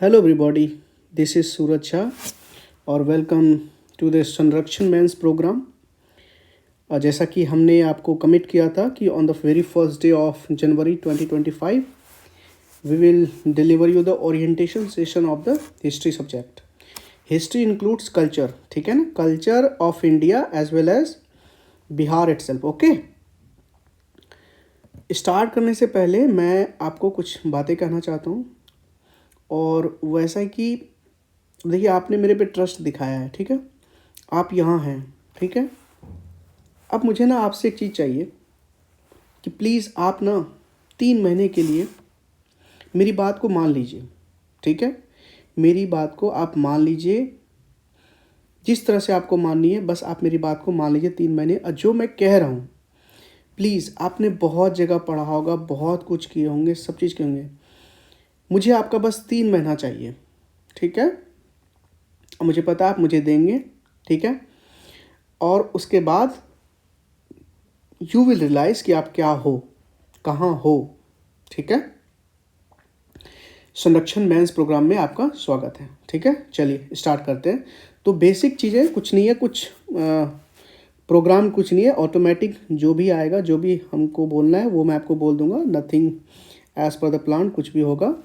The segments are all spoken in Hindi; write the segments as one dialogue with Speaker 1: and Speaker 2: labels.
Speaker 1: Hello everybody, this is Suraj Shah और welcome to the Sanrakshan mains programme. जैसा कि हमने आपको कमिट किया था कि on the very first day of January 2025 we will deliver you the orientation session of the history subject. History includes culture, ठीक है ना, culture of India as well as Bihar itself. Okay, start करने से पहले मैं आपको कुछ बातें कहना चाहता हूँ। और वैसा है कि देखिए, आपने मेरे पे ट्रस्ट दिखाया है, ठीक है, आप यहाँ हैं, ठीक है। अब मुझे ना आपसे एक चीज़ चाहिए कि प्लीज़ आप ना 3 महीने के लिए मेरी बात को मान लीजिए, ठीक है। मेरी बात को आप मान लीजिए, जिस तरह से आपको माननी है, बस आप मेरी बात को मान लीजिए 3 महीने। और जो मैं कह रहा हूँ, प्लीज़, आपने बहुत जगह पढ़ा होगा, बहुत कुछ किए होंगे, सब चीज़ किए होंगे, मुझे आपका बस 3 महीना चाहिए, ठीक है। और मुझे पता आप मुझे देंगे, ठीक है। और उसके बाद यू विल रियलाइज़ कि आप क्या हो, कहाँ हो, ठीक है। संरक्षण मेंस प्रोग्राम में आपका स्वागत है, ठीक है। चलिए स्टार्ट करते हैं। तो बेसिक चीज़ें कुछ नहीं है, कुछ प्रोग्राम कुछ नहीं है, ऑटोमेटिक जो भी आएगा, जो भी हमको बोलना है वो मैं आपको बोल दूंगा। Nothing as per the plan, कुछ भी होगा।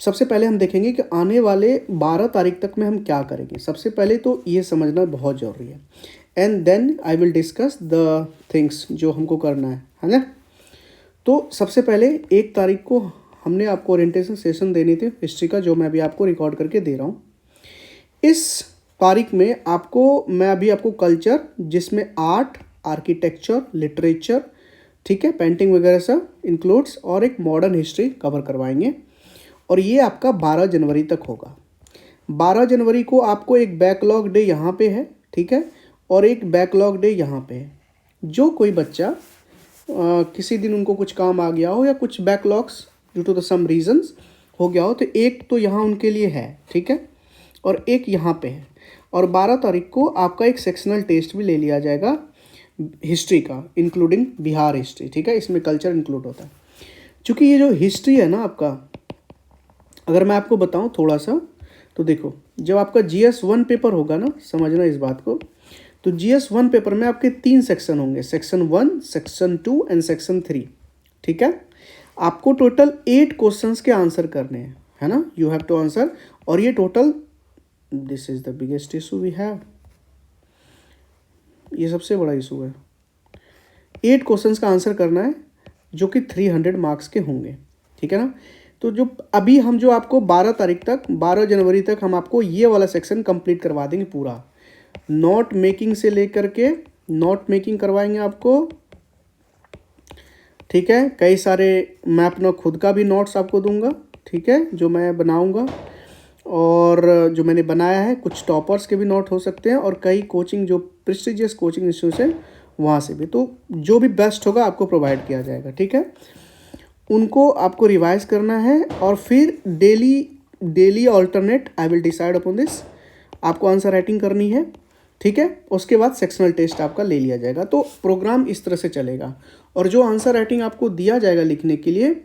Speaker 1: सबसे पहले हम देखेंगे कि आने वाले 12 तारीख तक में हम क्या करेंगे। सबसे पहले तो ये समझना बहुत ज़रूरी है, and then I will discuss the things जो हमको करना है ना। तो सबसे पहले 1 तारीख को हमने आपको ओरिएंटेशन सेशन देनी थी हिस्ट्री का, जो मैं अभी आपको रिकॉर्ड करके दे रहा हूँ। इस तारीख में मैं अभी आपको कल्चर, जिसमें आर्ट, आर्किटेक्चर, लिटरेचर, ठीक है, पेंटिंग वगैरह सब इंक्लूड्स, और एक मॉडर्न हिस्ट्री कवर करवाएंगे। और ये आपका 12 जनवरी तक होगा। 12 जनवरी को आपको एक बैकलॉग डे यहाँ पे है, ठीक है, और एक बैकलॉग डे यहाँ पे है। जो कोई बच्चा किसी दिन उनको कुछ काम आ गया हो या कुछ backlogs due to the some reasons हो गया हो, तो एक तो यहाँ उनके लिए है, ठीक है, और एक यहाँ पे है। और 12 तारीख को आपका एक सेक्शनल टेस्ट भी ले लिया जाएगा हिस्ट्री का, इंक्लूडिंग बिहार हिस्ट्री, ठीक है। इसमें कल्चर इंक्लूड होता है। चूँकि ये जो हिस्ट्री है ना आपका, अगर मैं आपको बताऊं थोड़ा सा, तो देखो, जब आपका GS1 पेपर होगा ना, समझना इस बात को, तो GS1 पेपर में आपके 3 सेक्शन होंगे, सेक्शन 1, सेक्शन 2 एंड सेक्शन 3, ठीक है। आपको टोटल 8 क्वेश्चंस के आंसर करने हैं, है ना, यू हैव टू आंसर। और ये total, this is the biggest issue we have, ये सबसे बड़ा इशू है। 8 क्वेश्चंस का आंसर करना है, जो कि 300 मार्क्स के होंगे, ठीक है ना। तो जो अभी हम जो आपको 12 तारीख तक, 12 जनवरी तक हम आपको ये वाला सेक्शन कंप्लीट करवा देंगे पूरा। नोट मेकिंग से लेकर के नोट मेकिंग करवाएंगे आपको, ठीक है। कई सारे मैं अपना खुद का भी नोट्स आपको दूंगा, ठीक है, जो मैं बनाऊंगा। और जो मैंने बनाया है, कुछ टॉपर्स के भी नोट हो सकते हैं, और कई कोचिंग, जो प्रेस्टिजियस कोचिंग इंस्टीट्यूट है वहाँ से भी। तो जो भी बेस्ट होगा आपको प्रोवाइड किया जाएगा, ठीक है। उनको आपको रिवाइज करना है, और फिर daily alternate, I will decide upon this, आपको आंसर राइटिंग करनी है, ठीक है। उसके बाद सेक्शनल टेस्ट आपका ले लिया जाएगा। तो प्रोग्राम इस तरह से चलेगा। और जो आंसर राइटिंग आपको दिया जाएगा लिखने के लिए,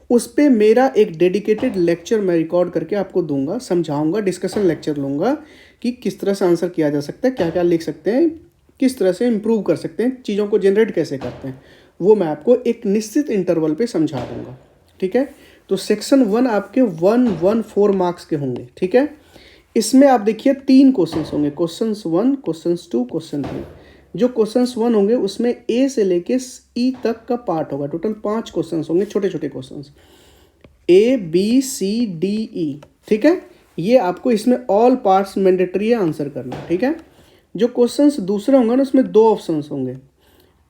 Speaker 1: उस पर मेरा एक डेडिकेटेड लेक्चर मैं रिकॉर्ड करके आपको दूंगा, समझाऊंगा, डिस्कशन लेक्चर लूँगा कि किस तरह से आंसर किया जा सकता है, क्या क्या लिख सकते हैं, किस तरह से इम्प्रूव कर सकते हैं, चीज़ों को जनरेट कैसे करते हैं, वो मैं आपको एक निश्चित इंटरवल पे समझा दूंगा, ठीक है। तो सेक्शन 1 आपके 114 मार्क्स के होंगे, ठीक है। इसमें आप देखिए 3 क्वेश्चंस होंगे, क्वेश्चन 1, क्वेश्चन 2, क्वेश्चन 3। जो क्वेश्चन 1 होंगे उसमें ए से लेके ई तक का पार्ट होगा। टोटल 5 क्वेश्चन होंगे, छोटे छोटे क्वेश्चन, ABCDE, ठीक है। ये आपको इसमें ऑल पार्ट्स मैंडेटरी है आंसर करना, ठीक है। जो क्वेश्चंस दूसरे होंगे ना, उसमें 2 ऑप्शंस होंगे,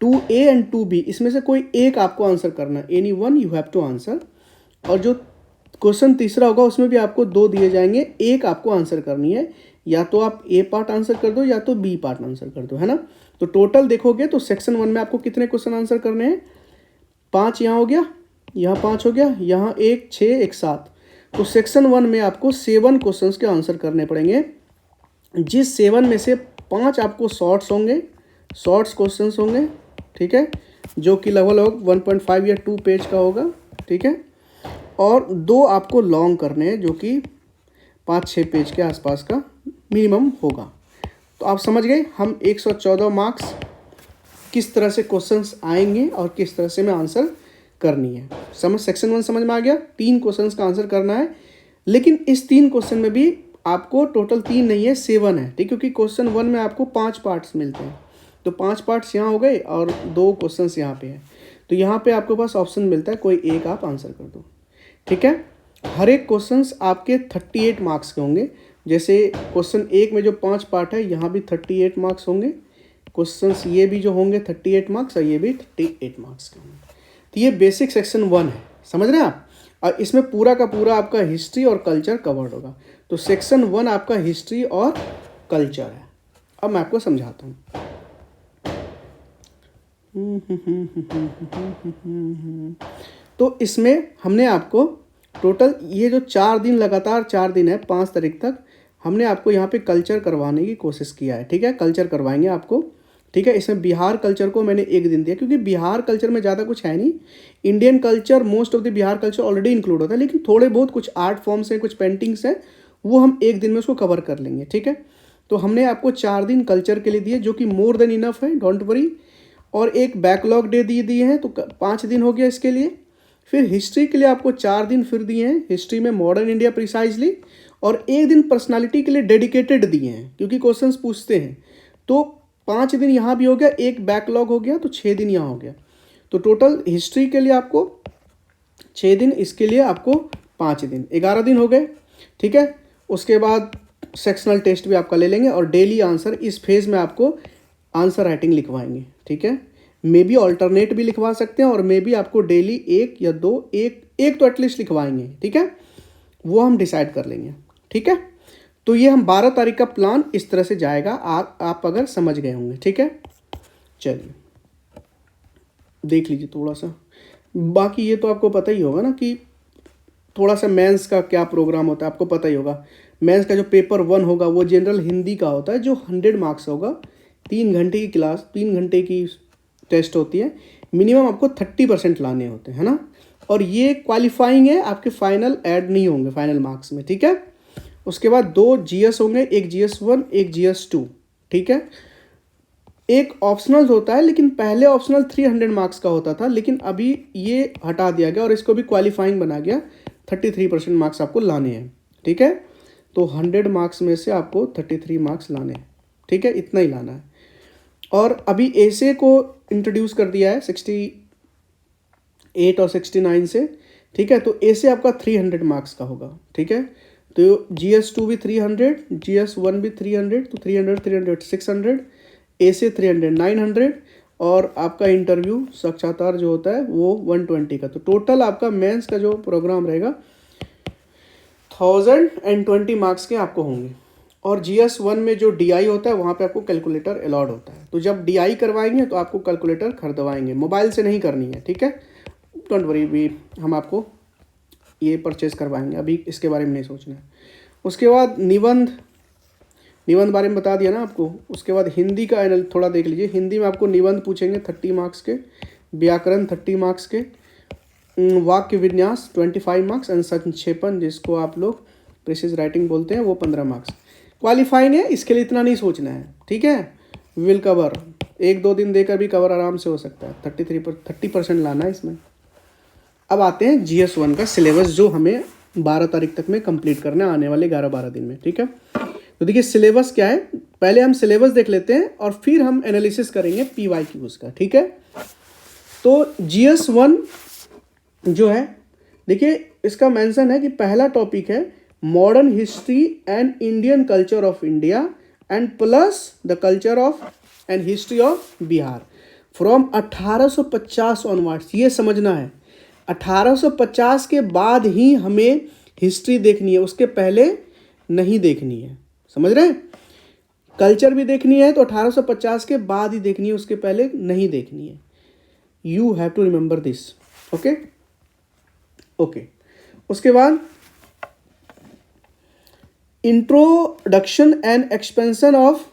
Speaker 1: 2A एंड 2B, इसमें से कोई एक आपको आंसर करना है, any one you have to answer. और जो क्वेश्चन तीसरा होगा उसमें भी आपको 2 दिए जाएंगे, एक आपको आंसर करनी है, या तो आप A पार्ट आंसर कर दो या तो B पार्ट आंसर कर दो, है ना। तो टोटल देखोगे तो सेक्शन 1 में आपको कितने क्वेश्चन आंसर करने हैं, 5 यहाँ हो गया, यहाँ 5 हो गया, यहाँ 1, 6, 1, 7। तो सेक्शन 1 में आपको 7 क्वेश्चन के आंसर करने पड़ेंगे, जिस 7 में से 5 आपको शॉर्ट्स होंगे, शॉर्ट्स क्वेश्चन होंगे, ठीक है, जो कि लगभग 1.5 या 2 पेज का होगा, ठीक है। और 2 आपको लॉन्ग करने हैं, जो कि 5-6 पेज के आसपास का मिनिमम होगा। तो आप समझ गए हम 114 मार्क्स किस तरह से क्वेश्चंस आएंगे और किस तरह से मैं आंसर करनी है। सेक्शन 1 समझ में आ गया। 3 क्वेश्चंस का आंसर करना है, लेकिन इस 3 क्वेश्चन में भी आपको टोटल 3 नहीं है 7 है, ठीक, क्योंकि क्वेश्चन 1 में आपको 5 पार्ट्स मिलते हैं। तो 5 पार्ट्स यहाँ हो गए और 2 क्वेश्चंस यहाँ पे हैं। तो यहाँ पे आपके पास ऑप्शन मिलता है, कोई एक आप आंसर कर दो, ठीक है। हर एक क्वेश्चंस आपके 38 मार्क्स के होंगे। जैसे क्वेश्चन 1 में जो 5 पार्ट है, यहाँ भी 38 मार्क्स होंगे। क्वेश्चंस ये भी जो होंगे 38 मार्क्स और ये भी 38 मार्क्स के होंगे। तो ये बेसिक सेक्शन 1 है, समझ रहे हैं आप। और इसमें पूरा का पूरा आपका हिस्ट्री और कल्चर कवर्ड होगा। तो सेक्शन 1 आपका हिस्ट्री और कल्चर है। अब मैं आपको समझाता हूँ। तो इसमें हमने आपको टोटल ये जो 4 दिन लगातार 4 दिन है 5 तारीख तक, हमने आपको यहाँ पे कल्चर करवाने की कोशिश किया है, ठीक है। कल्चर करवाएंगे आपको, ठीक है। इसमें बिहार कल्चर को मैंने 1 दिन दिया, क्योंकि बिहार कल्चर में ज़्यादा कुछ है नहीं। Indian culture, most of the Bihar culture already include होता है, लेकिन थोड़े बहुत कुछ आर्ट फॉर्म्स हैं, कुछ पेंटिंग्स हैं, वो हम 1 दिन में उसको कवर कर लेंगे, ठीक है। तो हमने आपको 4 दिन कल्चर के लिए दिए, जो कि मोर देन इनफ है, डोंट वरी। और एक बैकलॉग डे दिए हैं, तो 5 दिन हो गया इसके लिए। फिर हिस्ट्री के लिए आपको 4 दिन फिर दिए हैं, हिस्ट्री में मॉडर्न इंडिया प्रिसाइजली। और 1 दिन पर्सनालिटी के लिए डेडिकेटेड दिए हैं, क्योंकि क्वेश्चंस पूछते हैं। तो 5 दिन यहाँ भी हो गया, एक बैकलॉग हो गया, तो 6 दिन यहाँ हो गया। तो टोटल हिस्ट्री के लिए आपको 6 दिन, इसके लिए आपको 5 दिन, 11 दिन हो गए, ठीक है। उसके बाद सेक्शनल टेस्ट भी आपका ले लेंगे और डेली आंसर इस फेज में आपको आंसर राइटिंग लिखवाएंगे, ठीक है। मे बी ऑल्टरनेट भी लिखवा सकते हैं, और मे बी आपको डेली 1 या 2, एक तो एटलीस्ट लिखवाएंगे, ठीक है। वो हम डिसाइड कर लेंगे, ठीक है। तो ये हम 12 तारीख का प्लान इस तरह से जाएगा, आप अगर समझ गए होंगे, ठीक है। चलिए देख लीजिए थोड़ा सा। बाकी ये तो आपको पता ही होगा ना कि थोड़ा सा मेंस का क्या प्रोग्राम होता है, आपको पता ही होगा। मेंस का जो पेपर 1 होगा वो जनरल हिंदी का होता है, जो 100 मार्क्स होगा। 3 घंटे की क्लास, 3 घंटे की टेस्ट होती है। मिनिमम आपको 30% लाने होते हैं, है ना। और ये क्वालिफाइंग है, आपके फाइनल ऐड नहीं होंगे फाइनल मार्क्स में, ठीक है। उसके बाद 2 GS होंगे, एक GS 1, एक GS 2, ठीक है। एक ऑप्शनल होता है, लेकिन पहले ऑप्शनल 300 मार्क्स का होता था, लेकिन अभी ये हटा दिया गया और इसको भी क्वालिफाइंग बना गया। 33% मार्क्स आपको लाने हैं, ठीक है। तो 100 मार्क्स में से आपको 33 मार्क्स लाने हैं, ठीक है, इतना ही लाना है। और अभी ऐसे को इंट्रोड्यूस कर दिया है 68 और 69 से, ठीक है। तो ऐसे आपका 300 मार्क्स का होगा, ठीक है। तो GS 2 भी 300, GS 1 भी 300, तो 300 300 600, ऐसे 300 900, और आपका इंटरव्यू साक्षात्कार जो होता है वो 120 का। तो टोटल आपका मेंस का जो प्रोग्राम रहेगा 1020 मार्क्स के आपको होंगे। और GS 1 में जो DI होता है वहाँ पे आपको कैलकुलेटर अलाउड होता है। तो जब DI करवाएंगे तो आपको कैलकुलेटर खरीदवाएंगे, मोबाइल से नहीं करनी है, ठीक है। डोंट वरी, भी हम आपको ये परचेज़ करवाएंगे, अभी इसके बारे में नहीं सोचना है। उसके बाद निबंध बारे में बता दिया ना आपको। उसके बाद हिंदी का थोड़ा देख लीजिए। हिंदी में आपको निबंध पूछेंगे 30 मार्क्स के, व्याकरण 30 मार्क्स के, वाक्य विन्यास 25 मार्क्स, एंड संक्षेपण जिसको आप लोग प्रिसाइज राइटिंग बोलते हैं वो 15 मार्क्स। क्वालिफाइंग है, इसके लिए इतना नहीं सोचना है, ठीक है। विल कवर 1-2 दिन देकर भी कवर आराम से हो सकता है। 30% लाना है इसमें। अब आते हैं GS 1 का सिलेबस, जो हमें 12 तारीख तक में कंप्लीट करना है, आने वाले 11-12 दिन में, ठीक है। तो देखिए सिलेबस क्या है, पहले हम सिलेबस देख लेते हैं और फिर हम एनालिसिस करेंगे PYQs का, ठीक है। तो GS 1 जो है, देखिए इसका मेंशन है कि पहला टॉपिक है modern history and Indian culture of India and plus the culture of and history of Bihar from 1850 onwards. ये समझना है 1850 के बाद ही हमें हिस्ट्री देखनी है, उसके पहले नहीं देखनी है, समझ रहे हैं। कल्चर भी देखनी है तो 1850 के बाद ही देखनी है, उसके पहले नहीं देखनी है। You have to remember this, okay okay. उसके बाद introduction and expansion of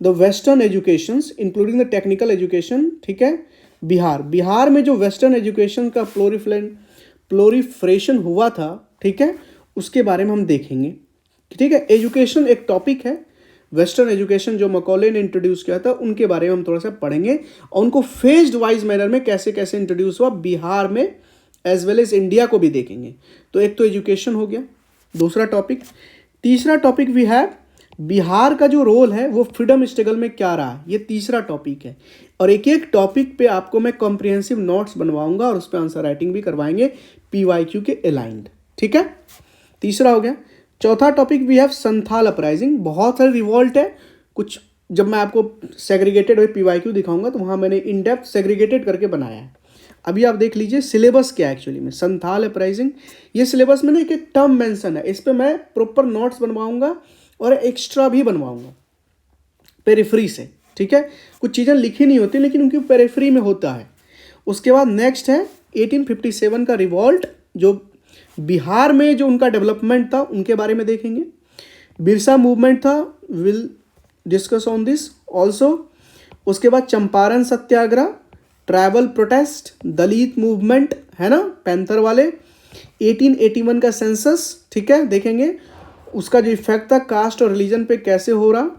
Speaker 1: the western educations including the technical education, ठीक है। बिहार में जो वेस्टर्न एजुकेशन का प्लोरिफरेशन हुआ था, ठीक है, उसके बारे में हम देखेंगे। ठीक है। एजुकेशन एक टॉपिक है, वेस्टर्न एजुकेशन जो मकॉले ने इंट्रोड्यूस किया था उनके बारे में हम थोड़ा सा पढ़ेंगे और उनको फेज्ड वाइज मैनर में कैसे कैसे इंट्रोड्यूस हुआ बिहार में एज वेल एज इंडिया को भी देखेंगे। तो एक तो एजुकेशन हो गया दूसरा टॉपिक। तीसरा टॉपिक वी हैव बिहार का जो रोल है वो फ्रीडम स्ट्रगल में क्या रहा, ये तीसरा टॉपिक है। और एक एक टॉपिक पे आपको मैं कॉम्प्रिहेंसिव नोट्स बनवाऊंगा और उस पर आंसर राइटिंग भी करवाएंगे PYQ के अलाइंड, ठीक है। तीसरा हो गया। चौथा topic we have Santhal uprising. बहुत सारे रिवॉल्ट है कुछ, जब मैं आपको सेग्रीगेटेड हुए PYQ दिखाऊंगा तो वहाँ मैंने इन डेप्थ सेग्रीगेटेड करके बनाया है। अभी आप देख लीजिए सिलेबस क्या है एक्चुअली में, संथाल अपराइजिंग। ये सिलेबस में ना एक एक टर्म मेंशन है, इस पर मैं प्रॉपर नोट्स बनवाऊंगा और एक्स्ट्रा भी बनवाऊंगा पेरिफ्री से, ठीक है। कुछ चीज़ें लिखी नहीं होती लेकिन उनकी पेरिफ्री में होता है। उसके बाद नेक्स्ट है 1857 का रिवॉल्ट, जो बिहार में जो उनका डेवलपमेंट था उनके बारे में देखेंगे। बिरसा मूवमेंट था, will discuss on this also. उसके बाद चंपारण सत्याग्रह, ट्राइबल प्रोटेस्ट, दलित मूवमेंट है ना, पैंथर वाले। 1881 का सेंसस, ठीक है, देखेंगे उसका जो इफेक्ट था कास्ट और रिलीजन पे कैसे हो रहा,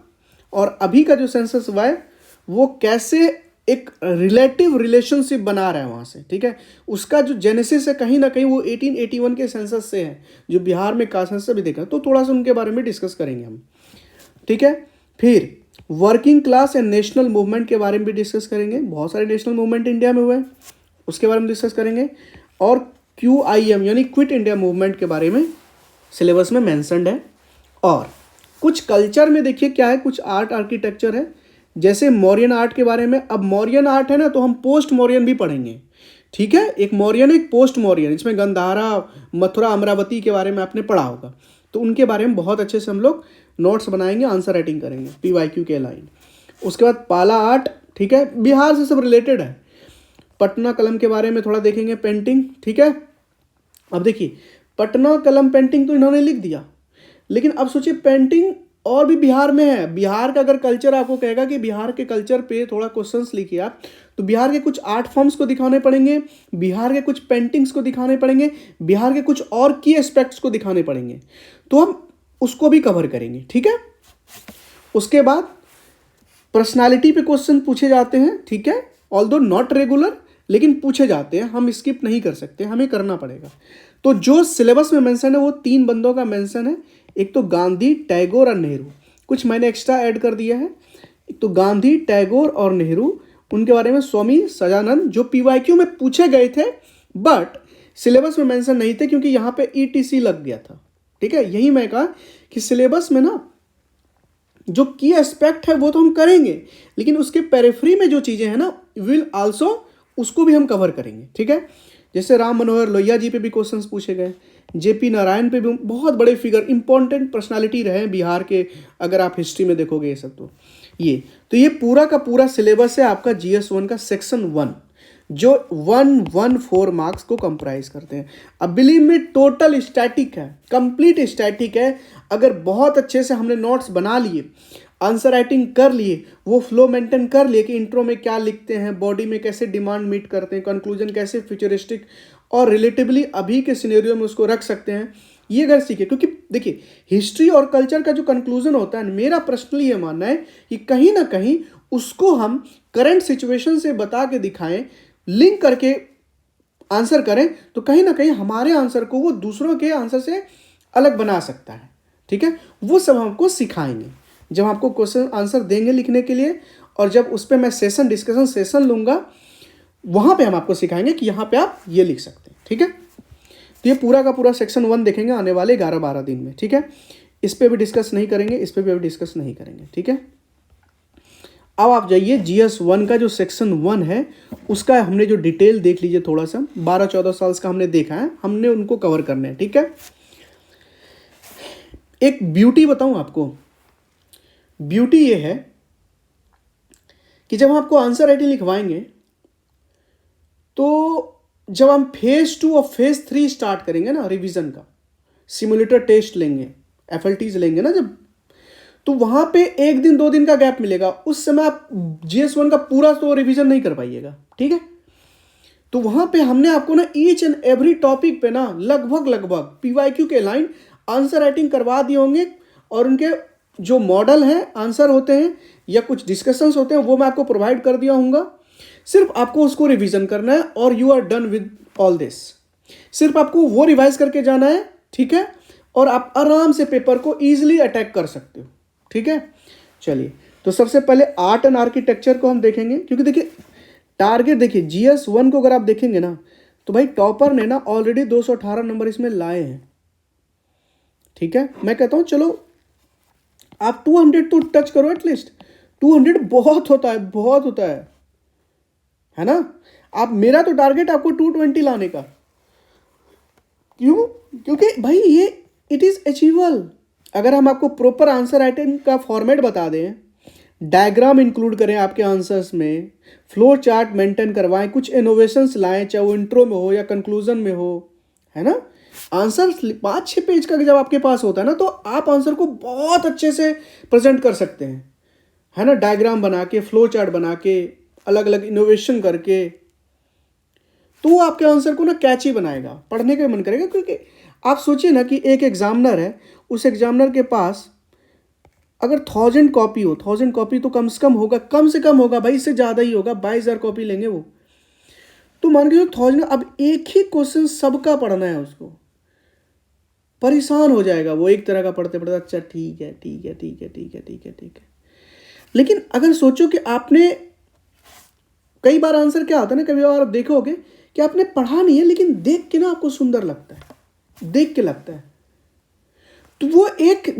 Speaker 1: और अभी का जो सेंसस हुआ है वो कैसे एक रिलेटिव रिलेशनशिप बना रहा है वहाँ से, ठीक है। उसका जो जेनेसिस है कहीं ना कहीं वो 1881 के सेंसस से है, जो बिहार में कास्ट सेंसस भी देखा, तो थोड़ा सा उनके बारे में डिस्कस करेंगे हम, ठीक है। फिर working class and national movement के बारे में भी डिस्कस करेंगे। बहुत सारे नेशनल मूवमेंट इंडिया में हुए हैं, उसके बारे में डिस्कस करेंगे। और QIM यानी क्विट इंडिया मूवमेंट के बारे में सिलेबस में मैंसनड है। और कुछ कल्चर में देखिए क्या है, कुछ आर्ट आर्किटेक्चर है, जैसे मौर्यन आर्ट के बारे में। अब मौर्यन आर्ट है ना, तो हम पोस्ट मौर्यन भी पढ़ेंगे, ठीक है। एक मौर्यन एक पोस्ट मौर्यन, इसमें गंधारा, मथुरा, अमरावती के बारे में आपने पढ़ा होगा, तो उनके बारे में बहुत अच्छे से हम लोग नोट्स बनाएंगे, आंसर राइटिंग करेंगे PYQ के लाइन। उसके बाद पाला आर्ट, ठीक है, बिहार से सब रिलेटेड है। पटना कलम के बारे में थोड़ा देखेंगे, पेंटिंग, ठीक है। अब देखिए पटना कलम पेंटिंग तो इन्होंने लिख दिया, लेकिन अब सोचिए पेंटिंग और भी बिहार में है। बिहार का अगर कल्चर आपको कहेगा कि बिहार के कल्चर पे थोड़ा क्वेश्चंस लिखिए आप, तो बिहार के कुछ आर्ट फॉर्म्स को दिखाने पड़ेंगे, बिहार के कुछ पेंटिंग्स को दिखाने पड़ेंगे, बिहार के कुछ और की एस्पेक्ट्स को दिखाने पड़ेंगे, तो हम उसको भी कवर करेंगे, ठीक है। उसके बाद पर्सनालिटी पे क्वेश्चन पूछे जाते हैं, ठीक है, ऑल्दो नॉट रेगुलर, लेकिन पूछे जाते हैं, हम स्किप नहीं कर सकते, हमें करना पड़ेगा। तो जो सिलेबस में मेंशन है वो 3 बंदों का मेंशन है, एक तो गांधी, टैगोर और नेहरू। कुछ मैंने एक्स्ट्रा ऐड कर दिया है, एक तो गांधी, टैगोर और नेहरू, उनके बारे में स्वामी सजानंद, जो PYQ में पूछे गए थे बट सिलेबस में मेंशन नहीं थे क्योंकि यहाँ पे ETC लग गया था, ठीक है। यही मैं कहा कि सिलेबस में ना जो की एस्पेक्ट है वो तो हम करेंगे, लेकिन उसके पेरिफेरी में जो चीज़ें हैं ना विल आल्सो, उसको भी हम कवर करेंगे, ठीक है। जैसे राम मनोहर लोहिया जी पे भी क्वेश्चंस पूछे गए, JP नारायण पे भी, बहुत बड़े फिगर, इंपॉर्टेंट पर्सनालिटी रहे हैं बिहार के, अगर आप हिस्ट्री में देखोगे ये सब। तो ये पूरा का पूरा सिलेबस है आपका GS1 का सेक्शन 1, जो 114 मार्क्स को कंप्राइज करते हैं। अब बिलीव में टोटल स्टैटिक है, कंप्लीट स्टैटिक है। अगर बहुत अच्छे से हमने नोट्स बना लिए, आंसर राइटिंग कर लिए, वो फ्लो मेंटेन कर लिए कि इंट्रो में क्या लिखते हैं, बॉडी में कैसे डिमांड मीट करते हैं, कंक्लूजन कैसे फ्यूचरिस्टिक और रिलेटिवली अभी के सिनेरियो में उसको रख सकते हैं, ये अगर सीखे। क्योंकि देखिए हिस्ट्री और कल्चर का जो कंक्लूजन होता है, मेरा पर्सनली ये मानना है कि कहीं ना कहीं उसको हम करंट सिचुएशन से बता के दिखाएं, लिंक करके आंसर करें, तो कहीं ना कहीं हमारे आंसर को वो दूसरों के आंसर से अलग बना सकता है, ठीक है। वो सब हमको सिखाएंगे जब आपको क्वेश्चन आंसर देंगे लिखने के लिए, और जब उस पर मैं सेशन डिस्कशन सेशन लूँगा, वहाँ पे हम आपको सिखाएंगे कि यहाँ पे आप ये लिख सकते हैं, ठीक है। तो ये पूरा का पूरा सेक्शन 1 देखेंगे आने वाले 11-12 दिन में, ठीक है। इस पर भी डिस्कस नहीं करेंगे, इस पर भी अभी डिस्कस नहीं करेंगे, ठीक है। अब आप जाइए GS1 का जो सेक्शन 1 है उसका हमने जो डिटेल देख लीजिए, थोड़ा सा 12-14 साल का हमने देखा है, हमने उनको कवर करने हैं, ठीक है। एक ब्यूटी बताऊं आपको, ब्यूटी ये है कि जब हम आपको आंसर राइटिंग लिखवाएंगे, तो जब हम फेज 2 और फेज 3 स्टार्ट करेंगे ना रिवीजन का, सिमुलेटर टेस्ट लेंगे, FLTs लेंगे ना जब, तो वहां पे 1 दिन 2 दिन का गैप मिलेगा, उस समय आप GS1 का पूरा तो रिवीजन नहीं कर पाइएगा, ठीक है। तो वहां पे हमने आपको ना ईच एंड एवरी टॉपिक पे ना लगभग PYQ के लाइन आंसर राइटिंग करवा दिए होंगे, और उनके जो मॉडल हैं, आंसर होते हैं या कुछ डिस्कशंस होते हैं, वो मैं आपको प्रोवाइड कर दिया हूँगा। सिर्फ आपको उसको रिवीजन करना है और you are done with all this. सिर्फ आपको वो रिवाइज करके जाना है, ठीक है, और आप आराम से पेपर को ईजिली अटैक कर सकते हो, ठीक है। चलिए, तो सबसे पहले आर्ट एंड आर्किटेक्चर को हम देखेंगे, क्योंकि देखिए टारगेट, देखिए GS1 को अगर आप देखेंगे ना, तो भाई टॉपर ने ना ऑलरेडी 218 नंबर इसमें लाए हैं, ठीक है। मैं कहता हूँ चलो आप 200 तो टच करो एटलीस्ट। 200 बहुत होता है, बहुत होता है ना। आप, मेरा तो टारगेट आपको 220 लाने का। क्यों? क्योंकि भाई ये इट इज अचीवेबल। अगर हम आपको प्रॉपर आंसर राइटिंग का फॉर्मेट बता दें, डायग्राम इंक्लूड करें आपके आंसर्स में, फ्लो चार्ट मेंटेन करवाएं, कुछ इनोवेशंस लाएं, चाहे वो इंट्रो में हो या कंक्लूजन में हो, है ना। आंसर 5-6 पेज का जब आपके पास होता है ना, तो आप आंसर को बहुत अच्छे से प्रेजेंट कर सकते हैं, है ना। डायग्राम बना के, फ्लो चार्ट बना के, अलग अलग इनोवेशन करके, तो वो आपके आंसर को ना कैची बनाएगा, पढ़ने का मन करेगा। क्योंकि आप सोचिए ना कि एक एग्जामिनर है, उस एग्जामिनर के पास अगर 1000 कॉपी हो, 1000 कॉपी तो कम से कम होगा भाई, इससे ज़्यादा ही होगा, 22,000 कॉपी लेंगे वो। तो मान के जो 1000, अब एक ही क्वेश्चन सबका पढ़ना है, उसको परेशान हो जाएगा वो, एक तरह का पढ़ते पढ़ते। अच्छा ठीक है, ठीक है, ठीक है, ठीक है, ठीक है, ठीक है। लेकिन अगर सोचो कि आपने, कई बार आंसर क्या होता है ना, कभी बार आप देखोगे कि आपने पढ़ा नहीं है, लेकिन देख के ना आपको सुंदर लगता है, देख के लगता है। तो वो एक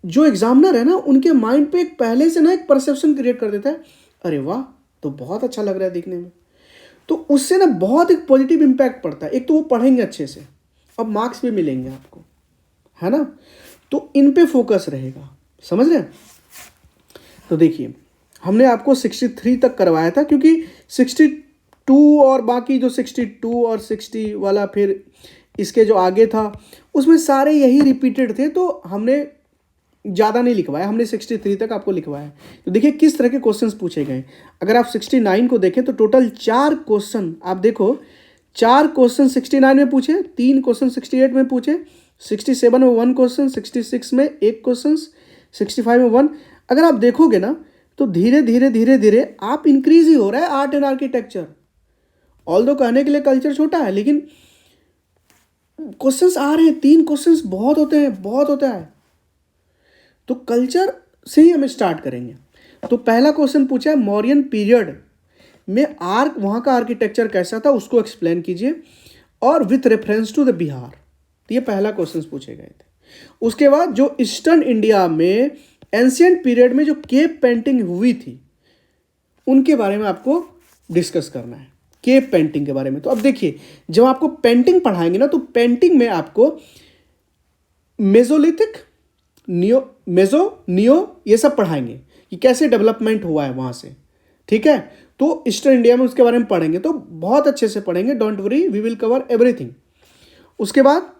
Speaker 1: जो एग्जामिनर है ना, उनके माइंड पे एक पहले से ना एक परसेप्शन क्रिएट कर देता है, अरे वाह, तो बहुत अच्छा लग रहा है देखने में। तो उससे ना बहुत एक पॉजिटिव इंपैक्ट पड़ता है। एक तो वो पढ़ेंगे अच्छे से, अब मार्क्स भी मिलेंगे आपको, है ना। तो इन पे फोकस रहेगा, समझ रहे हैं। तो देखिए, हमने आपको 63 तक करवाया था, क्योंकि 62 और बाकी जो 62 और 60 वाला फिर इसके जो आगे था, उसमें सारे यही रिपीटेड थे, तो हमने ज़्यादा नहीं लिखवाया, हमने 63 तक आपको लिखवाया। तो देखिए किस तरह के क्वेश्चंस पूछे गए। अगर आप 69 को देखें तो टोटल 4 क्वेश्चन, आप देखो 4 क्वेश्चन 69 में पूछे, 3 क्वेश्चन 68 में पूछे, 67 में 1 क्वेश्चन, 66 में 1 क्वेश्चन, 65 में 1। अगर आप देखोगे ना, तो धीरे धीरे धीरे धीरे आप इंक्रीज ही हो रहा है आर्ट एंड आर्किटेक्चर। ऑल्दो कहने के लिए कल्चर छोटा है, लेकिन क्वेश्चंस आ रहे हैं, 3 क्वेश्चंस बहुत होते हैं, बहुत होता है। तो कल्चर से ही हम स्टार्ट करेंगे। तो पहला क्वेश्चन पूछा है, मौर्यन पीरियड में वहाँ का आर्किटेक्चर कैसा था, उसको एक्सप्लेन कीजिए, और with reference to the Bihar. तो ये पहला क्वेश्चन पूछे गए थे। उसके बाद जो ईस्टर्न इंडिया में एंशियंट पीरियड में जो केव पेंटिंग हुई थी, उनके बारे में आपको डिस्कस करना है, केव पेंटिंग के बारे में। तो अब देखिए, जब आपको पेंटिंग पढ़ाएंगे ना, तो पेंटिंग में आपको मेजोलिथिक, नियो ये सब पढ़ाएंगे कि कैसे डेवलपमेंट हुआ है वहाँ से, ठीक है। तो ईस्टर्न इंडिया में उसके बारे में पढ़ेंगे, तो बहुत अच्छे से पढ़ेंगे, don't worry, we will cover everything. उसके बाद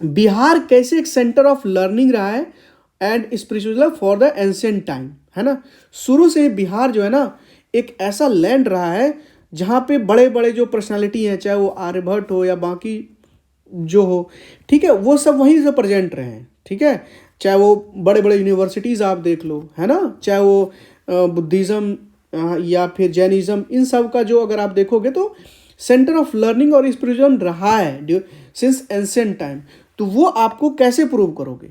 Speaker 1: बिहार कैसे एक सेंटर ऑफ लर्निंग रहा है and spiritual for the ancient time, है ना। शुरू से बिहार जो है ना, एक ऐसा लैंड रहा है जहाँ पे बड़े बड़े जो पर्सनालिटी हैं, चाहे वो आर्यभट्ट हो या बाकी जो हो, ठीक है, वो सब वहीं से प्रेजेंट रहे हैं, ठीक है। चाहे वो बड़े बड़े यूनिवर्सिटीज़ आप देख लो, है ना, चाहे वो बुद्धिज़्म या फिर जैनिज़्म, इन सब का जो अगर आप देखोगे तो सेंटर ऑफ लर्निंग और स्पिरिचुअल रहा है सिंस एंशिएंट टाइम। तो वो आपको कैसे प्रूव करोगे,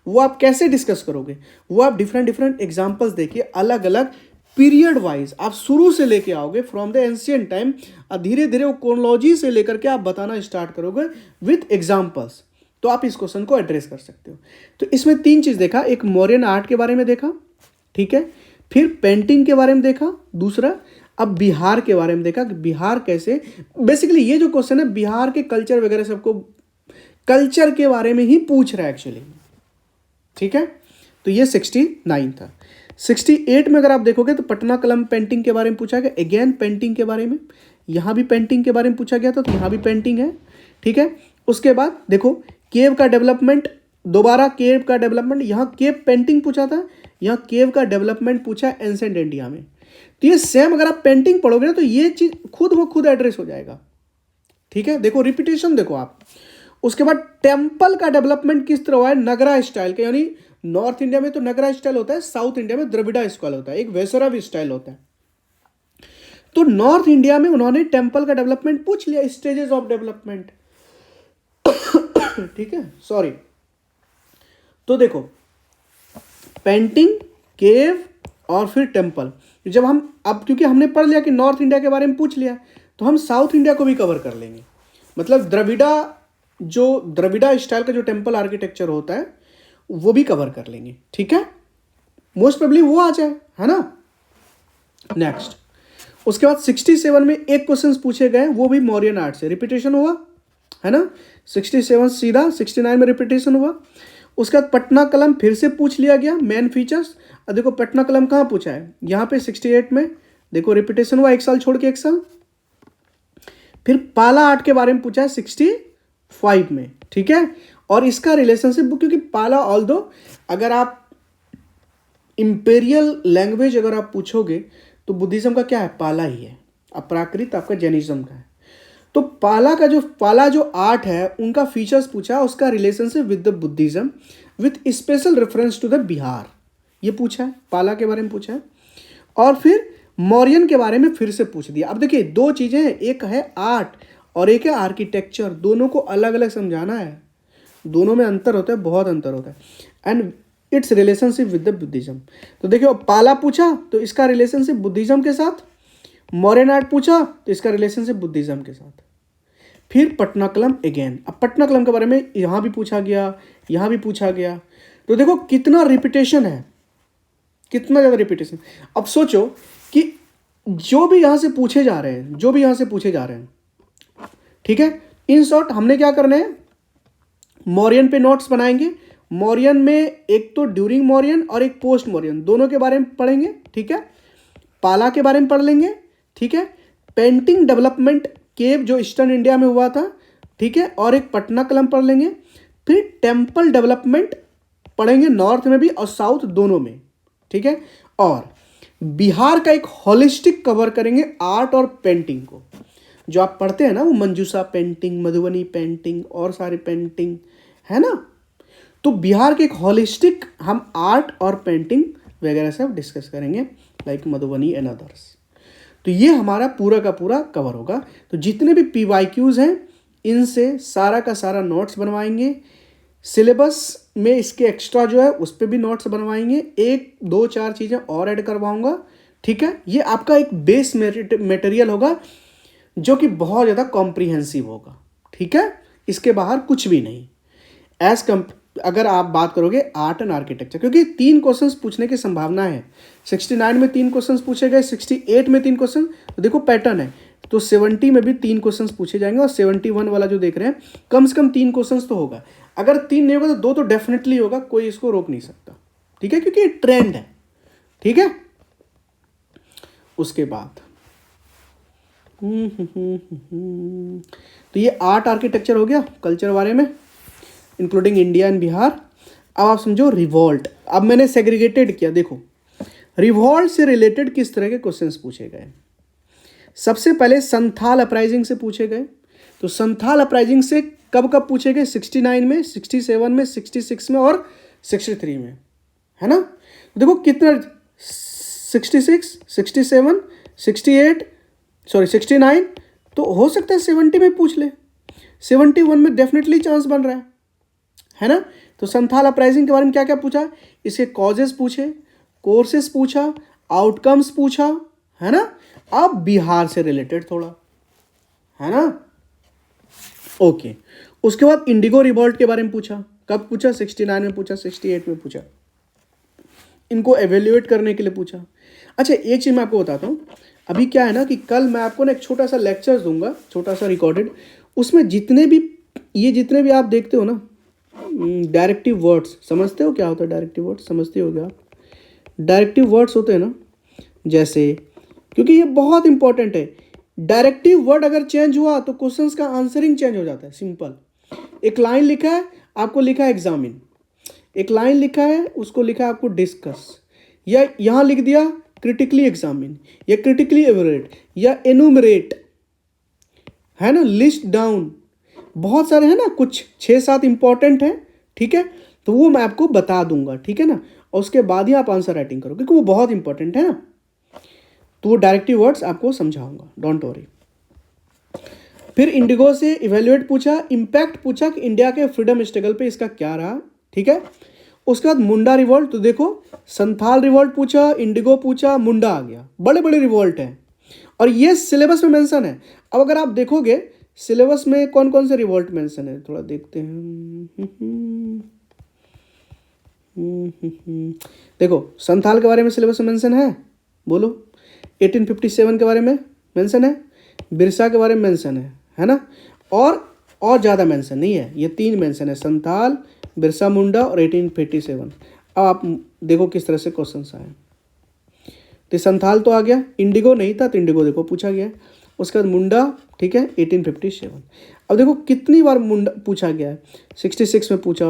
Speaker 1: वो आप कैसे डिस्कस करोगे, वो आप डिफरेंट एग्जाम्पल्स देखिए, अलग अलग पीरियड वाइज आप शुरू से लेके आओगे फ्रॉम द एंशिएंट टाइम, और धीरे धीरे वो क्रोनोलॉजी से लेकर के आप बताना स्टार्ट करोगे विथ एग्जाम्पल्स। तो आप इस क्वेश्चन को एड्रेस कर सकते हो। तो इसमें 3 चीज़ देखा, एक मौर्यन आर्ट के बारे में देखा, ठीक है, फिर पेंटिंग के बारे में देखा, दूसरा अब बिहार के बारे में देखा कि बिहार कैसे, बेसिकली ये जो क्वेश्चन है बिहार के कल्चर वगैरह सबको, कल्चर के बारे में ही पूछ रहा है एक्चुअली, ठीक है। तो ये 69 था। 68 में अगर आप देखोगे तो पटना कलम पेंटिंग के बारे में पूछा गया, अगेन पेंटिंग के बारे में, यहाँ भी पेंटिंग के बारे में पूछा गया था, तो यहाँ भी पेंटिंग है, ठीक है। उसके बाद देखो केव का डेवलपमेंट, दोबारा केव का डेवलपमेंट, यहाँ केव पेंटिंग पूछा था, यहाँ केव का डेवलपमेंट पूछा है एंशिएंट इंडिया में। तो ये सेम अगर आप पेंटिंग पढ़ोगे ना, तो ये चीज़ खुद ब खुद एड्रेस हो जाएगा, ठीक है। देखो रिपीटेशन देखो आप, उसके बाद टेम्पल का डेवलपमेंट किस तरह हुआ है, नगरा स्टाइल का, यानी नॉर्थ इंडिया में तो नगरा स्टाइल होता है, साउथ इंडिया में द्रविड़ा स्टाइल होता है, एक वैसराव स्टाइल होता है। तो नॉर्थ इंडिया में उन्होंने टेम्पल का डेवलपमेंट पूछ लिया, स्टेजेस ऑफ डेवलपमेंट। ठीक है, सॉरी। तो देखो, पेंटिंग, केव और फिर टेम्पल। जब हम अब, क्योंकि हमने पढ़ लिया कि नॉर्थ इंडिया के बारे में पूछ लिया, तो हम साउथ इंडिया को भी कवर कर लेंगे। मतलब द्रविड़ा स्टाइल का जो टेम्पल आर्किटेक्चर होता है वो भी कवर कर लेंगे। ठीक है, मोस्ट प्रोबेबली वो आ जाए, है ना। नेक्स्ट, उसके बाद 67 में एक क्वेश्चन पूछे गए, वो भी मौर्यन आर्ट से, रिपीटेशन हुआ, है ना। 67 सीधा, 69 में रिपीटेशन हुआ। उसके बाद पटना कलम फिर से पूछ लिया गया, मेन फीचर्स। अब देखो पटना कलम कहाँ पूछा है, यहाँ पे 68 में, देखो रिपीटेशन हुआ, एक साल छोड़ के एक साल। फिर पाला आर्ट के बारे में पूछा है 65 में। ठीक है, और इसका रिलेशनशिप, क्योंकि पाला, ऑल्दो अगर आप इंपेरियल लैंग्वेज अगर आप पूछोगे तो बुद्धिज्म का क्या है, पाला ही है। अब प्राकृत आपका जैनिज्म का है। तो पाला जो आर्ट है उनका फीचर्स पूछा, उसका relationship with the Buddhism with special reference to the Bihar, ये पूछा है, पाला के बारे में पूछा है। और फिर मौर्यन के बारे में फिर से पूछ दिया। अब देखिए दो चीजें हैं, एक है आर्ट और एक है आर्किटेक्चर, दोनों को अलग अलग समझाना है, दोनों में अंतर होता है, बहुत अंतर होता है। And it's relationship with the Buddhism. तो देखिए पाला पूछा तो इसका रिलेशनशिप बुद्धिज्म के साथ, मौर्यन आर्ट पूछा तो इसका रिलेशनशिप बुद्धिज्म के साथ। फिर पटना कलम अगेन, अब पटना कलम के बारे में यहाँ भी पूछा गया, यहाँ भी पूछा गया। तो देखो कितना रिपीटेशन है, कितना ज़्यादा रिपीटेशन। अब सोचो कि जो भी यहाँ से पूछे जा रहे हैं, ठीक है, इन शॉर्ट हमने क्या करना है, मौर्यन पे नोट्स बनाएंगे। मौर्यन में एक तो ड्यूरिंग मौर्यन और एक पोस्ट मौर्यन, दोनों के बारे में पढ़ेंगे। ठीक है, पाला के बारे में पढ़ लेंगे। ठीक है, पेंटिंग डेवलपमेंट केव जो ईस्टर्न इंडिया में हुआ था, ठीक है, और एक पटना कलम पढ़ लेंगे। फिर टेम्पल डेवलपमेंट पढ़ेंगे, नॉर्थ में भी और साउथ दोनों में। ठीक है, और बिहार का एक होलिस्टिक कवर करेंगे, आर्ट और पेंटिंग को। जो आप पढ़ते हैं ना, वो मंजूषा पेंटिंग, मधुबनी पेंटिंग और सारी पेंटिंग, है ना। तो बिहार के एक होलिस्टिक हम आर्ट और पेंटिंग वगैरह सब डिस्कस करेंगे, लाइक मधुबनी एंड अदर्स। तो ये हमारा पूरा का पूरा कवर होगा। तो जितने भी PYQs हैं इनसे सारा का सारा नोट्स बनवाएंगे। सिलेबस में इसके एक्स्ट्रा जो है उस पर भी नोट्स बनवाएंगे, 1 2 4 चीज़ें और ऐड करवाऊंगा। ठीक है, ये आपका एक बेस मटेरियल होगा जो कि बहुत ज़्यादा कॉम्प्रिहेंसिव होगा। ठीक है, इसके बाहर कुछ भी नहीं। अगर आप बात करोगे आर्ट एंड आर्किटेक्चर, क्योंकि 3 क्वेश्चंस पूछने की संभावना है। 69 में 3 क्वेश्चंस पूछे गए, 68 में 3 क्वेश्चन, तो देखो पैटर्न है। तो 70 में भी 3 क्वेश्चंस पूछे जाएंगे, और 71 वाला जो देख रहे हैं कम से कम 3 क्वेश्चंस तो होगा। अगर 3 नहीं होगा तो 2 तो डेफिनेटली होगा, कोई इसको रोक नहीं सकता। ठीक है, क्योंकि ट्रेंड है। ठीक है, उसके बाद तो ये आर्ट आर्किटेक्चर हो गया, कल्चर बारे में इंक्लूडिंग इंडिया एंड बिहार। अब आप समझो रिवॉल्ट। अब मैंने सेग्रीगेटेड किया, देखो रिवॉल्ट से रिलेटेड किस तरह के क्वेश्चंस पूछे गए। सबसे पहले संथाल अपराइजिंग से पूछे गए। तो संथाल अपराइजिंग से कब कब पूछे गए, 69 में, 67 में, 66 में और 63 में, है ना। तो देखो कितना, 66, 67, 68, सॉरी 69, तो हो सकता है 70 में पूछ ले, 71 में डेफिनेटली चांस बन रहा है ना। तो संथाल अपराइजिंग के बारे में क्या क्या पूछा, इसके कॉजेस पूछे, कोर्सेस पूछा, आउटकम्स पूछा, है ना। अब बिहार से रिलेटेड थोड़ा, है ना। ओके, उसके बाद इंडिगो रिवॉल्ट के बारे में पूछा। कब पूछा, 69 में पूछा, 68 में पूछा। इनको एवेल्युएट करने के लिए पूछा। अच्छा, एक चीज़ मैं आपको बताता हूँ। अभी क्या है ना कि कल मैं आपको ना एक छोटा सा लेक्चर दूंगा, छोटा सा रिकॉर्डेड। उसमें जितने भी आप देखते हो ना डायरेक्टिव वर्ड्स, समझते हो क्या होता है डायरेक्टिव वर्ड्स, समझते हो क्या आप? डायरेक्टिव वर्ड्स होते हैं ना, जैसे, क्योंकि ये बहुत इंपॉर्टेंट है। डायरेक्टिव वर्ड अगर चेंज हुआ तो क्वेश्चंस का आंसरिंग चेंज हो जाता है। सिंपल, एक लाइन लिखा है, आपको लिखा है एग्जामिन, एक लाइन लिखा है, उसको लिखा है आपको डिस्कस, या यहाँ लिख दिया क्रिटिकली एग्जामिन, या क्रिटिकली एवरेट, या एनुमरेट, है ना, लिस्ट डाउन। बहुत सारे हैं ना, कुछ 6-7 इंपॉर्टेंट हैं, ठीक है, तो वो मैं आपको बता दूंगा, ठीक है ना, और उसके बाद ही आप आंसर राइटिंग करो क्योंकि वो बहुत इंपॉर्टेंट है ना, तो वो डायरेक्टिव वर्ड्स आपको समझाऊंगा, डोंट वरी। फिर इंडिगो से इवेल्युएट पूछा, इम्पैक्ट पूछा कि इंडिया के फ्रीडम स्ट्रगल पे इसका क्या रहा, ठीक है। उसके बाद मुंडा रिवॉल्ट, तो देखो संथाल रिवॉल्ट पूछा, इंडिगो पूछा, मुंडा आ गया, बड़े बड़े रिवॉल्ट हैं और ये सिलेबस में मेंशन है। अब अगर आप देखोगे सिलेबस में कौन कौन से रिवॉल्ट मेंशन है, थोड़ा देखते हैं। देखो संथाल के बारे में सिलेबस में मेंशन है, बोलो। 1857 के बारे में मेंशन है, बिरसा के बारे में मेंशन है ना, और ज़्यादा मेंशन नहीं है, ये 3 मेंशन है, संथाल, बिरसा मुंडा और 1857। अब आप देखो किस तरह से क्वेश्चन आए। तो संथाल तो आ गया, इंडिगो नहीं था तो इंडिगो देखो पूछा गया, उसके बाद मुंडा, ठीक है, 1857। अब देखो कितनी बार मुंडा पूछा गया है, 66 में पूछा,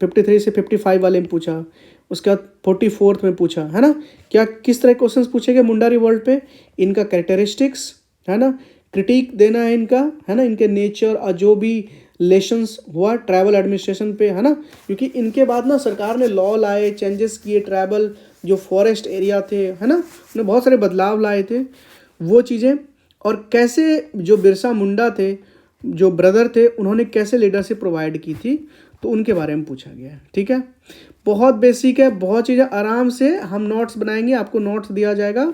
Speaker 1: 53 से 55 वाले में पूछा, उसके बाद 44 में पूछा, है ना। क्या किस तरह क्वेश्चंस पूछे गए मुंडा रिवॉल्ट पे, इनका कैरेक्टरिस्टिक्स, है ना, क्रिटिक देना है इनका, है ना, इनके नेचर और जो भी लेशंस हुआ ट्रैवल एडमिनिस्ट्रेशन पे, है ना, क्योंकि इनके बाद ना सरकार ने लॉ लाए, चेंजेस किए, ट्रैवल जो फॉरेस्ट एरिया थे, है ना, उन्हें बहुत सारे बदलाव लाए थे, वो चीज़ें, और कैसे जो बिरसा मुंडा थे, जो ब्रदर थे, उन्होंने कैसे लीडरशिप प्रोवाइड की थी, तो उनके बारे में पूछा गया है, ठीक है। बहुत बेसिक है, बहुत चीज़ें आराम से हम नोट्स बनाएंगे, आपको नोट्स दिया जाएगा,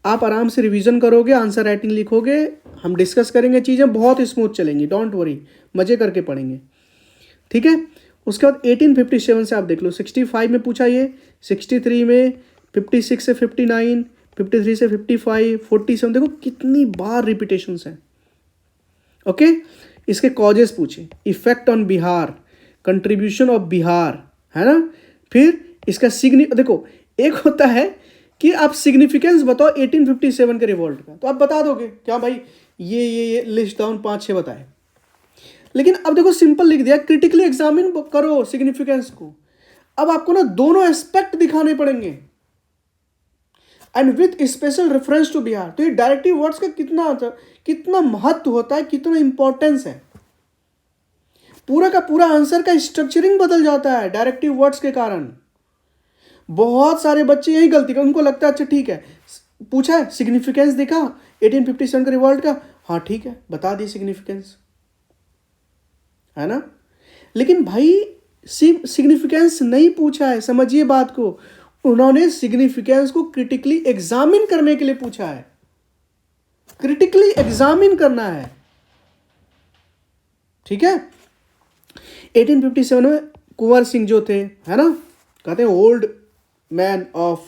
Speaker 1: आप आराम से रिवीजन करोगे, आंसर राइटिंग लिखोगे, हम डिस्कस करेंगे, चीज़ें बहुत स्मूथ चलेंगी, डोंट वरी, मज़े करके पढ़ेंगे, ठीक है। उसके बाद 1857 से आप देख लो, 65 में पूछा ये, 63 में, 56 से 59, 53 से 55, 47, देखो कितनी बार रिपीटेशंस हैं, ओके। इसके कॉजेस पूछे, effect on Bihar, contribution of Bihar, है ना। फिर इसका देखो एक होता है कि आप सिग्निफिकेंस बताओ 1857 के रिवॉल्ट का, तो आप बता दोगे क्या भाई, ये लिस्ट डाउन 5-6 बताए, लेकिन अब देखो सिंपल लिख दिया, क्रिटिकली एग्जामिन करो सिग्निफिकेंस को। अब आपको ना दोनों एस्पेक्ट दिखाने पड़ेंगे, and with special reference to Bihar. तो ये डायरेक्टिव वर्ड्स का कितना महत्व होता है, कितना इंपॉर्टेंस है, पूरा का पूरा आंसर का स्ट्रक्चरिंग बदल जाता है डायरेक्टिव वर्ड्स के कारण। बहुत सारे बच्चे यही गलती कर, उनको लगता है अच्छा ठीक है, पूछा है सिग्निफिकेंस दिखा 1857 के रिवॉल्ट का, हाँ ठीक है बता दी सिग्निफिकेंस, है ना। लेकिन भाई सिग्निफिकेंस नहीं पूछा है, समझिए बात को, उन्होंने सिग्निफिकेंस को क्रिटिकली एग्जामिन करने के लिए पूछा है, क्रिटिकली एग्जामिन करना है, ठीक है। 1857 में कुंवर सिंह जो थे, है ना, कहते हैं ओल्ड मैन ऑफ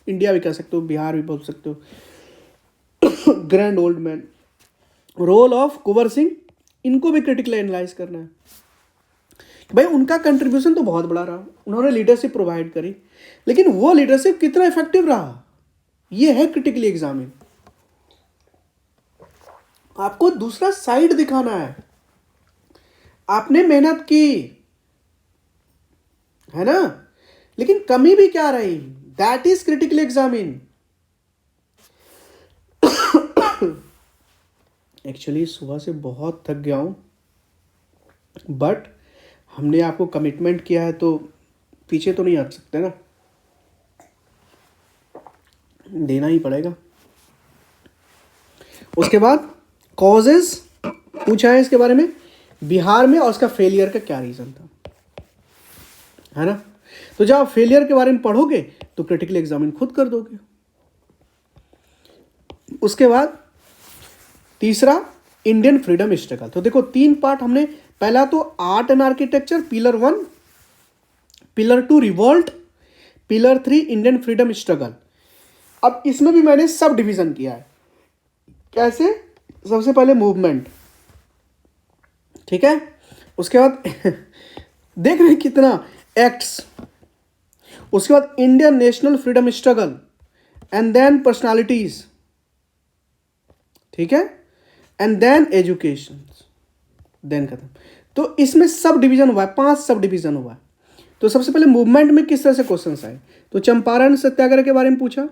Speaker 1: इंडिया भी कह सकते हो, बिहार भी बोल सकते हो, grand old man, role of Kunwar Singh, इनको भी क्रिटिकली एनालाइज करना है। भाई उनका कंट्रीब्यूशन तो बहुत बड़ा रहा, उन्होंने लीडरशिप प्रोवाइड करी, लेकिन वो लीडरशिप कितना इफेक्टिव रहा, ये है क्रिटिकली एग्जामिन। आपको दूसरा साइड दिखाना है, आपने मेहनत की, है ना, लेकिन कमी भी क्या रही, that is critically examine. Actually सुबह से बहुत थक गया हूं, बट हमने आपको कमिटमेंट किया है तो पीछे तो नहीं हट सकते ना, देना ही पड़ेगा। उसके बाद कॉजेस पूछा है इसके बारे में, बिहार में और उसका फेलियर का क्या रीजन था, है ना। तो जब आप फेलियर के बारे में पढ़ोगे तो क्रिटिकली एग्जामिन खुद कर दोगे। उसके बाद तीसरा इंडियन फ्रीडम स्ट्रगल, तो देखो 3 पार्ट हमने, पहला तो art and architecture, pillar 1, pillar 2 revolt, pillar 3 Indian freedom struggle. अब इसमें भी मैंने सब डिवीजन किया है, कैसे, सबसे पहले मूवमेंट, ठीक है, उसके बाद देख रहे कितना एक्ट्स, उसके बाद Indian national freedom struggle, and then personalities, ठीक है, एंड देन एजुकेशन, देन खत्म। तो इसमें सब डिवीजन हुआ है, 5 सब डिवीजन हुआ है। तो सबसे पहले मूवमेंट में किस तरह से क्वेश्चंस आए, तो चंपारण सत्याग्रह के बारे में पूछा,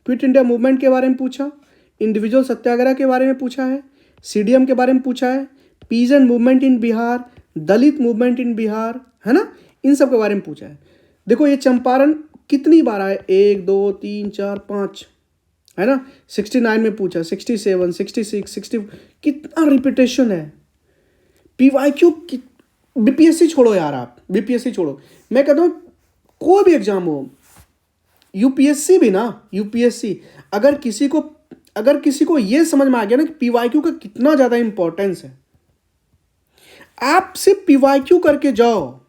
Speaker 1: क्विट इंडिया मूवमेंट के बारे में पूछा, इंडिविजुअल सत्याग्रह के बारे में पूछा है, सीडीएम के बारे में पूछा है, peasant movement in Bihar, Dalit movement in Bihar, है ना, इन सब के बारे में पूछा है। देखो ये चंपारण कितनी बार आए, 1 2 3 4 5, है ना, 69 में पूछा, 67, 66, 60, कितना रिपीटेशन है। पीवाईक्यू बीपीएससी छोड़ो यार, आप बीपीएससी छोड़ो, मैं कहता हूँ कोई भी एग्जाम हो, यूपीएससी भी ना, यूपीएससी अगर किसी को ये समझ में आ गया ना कि पीवाईक्यू का कितना ज्यादा इंपॉर्टेंस है, आप सिर्फ पीवाईक्यू करके जाओ,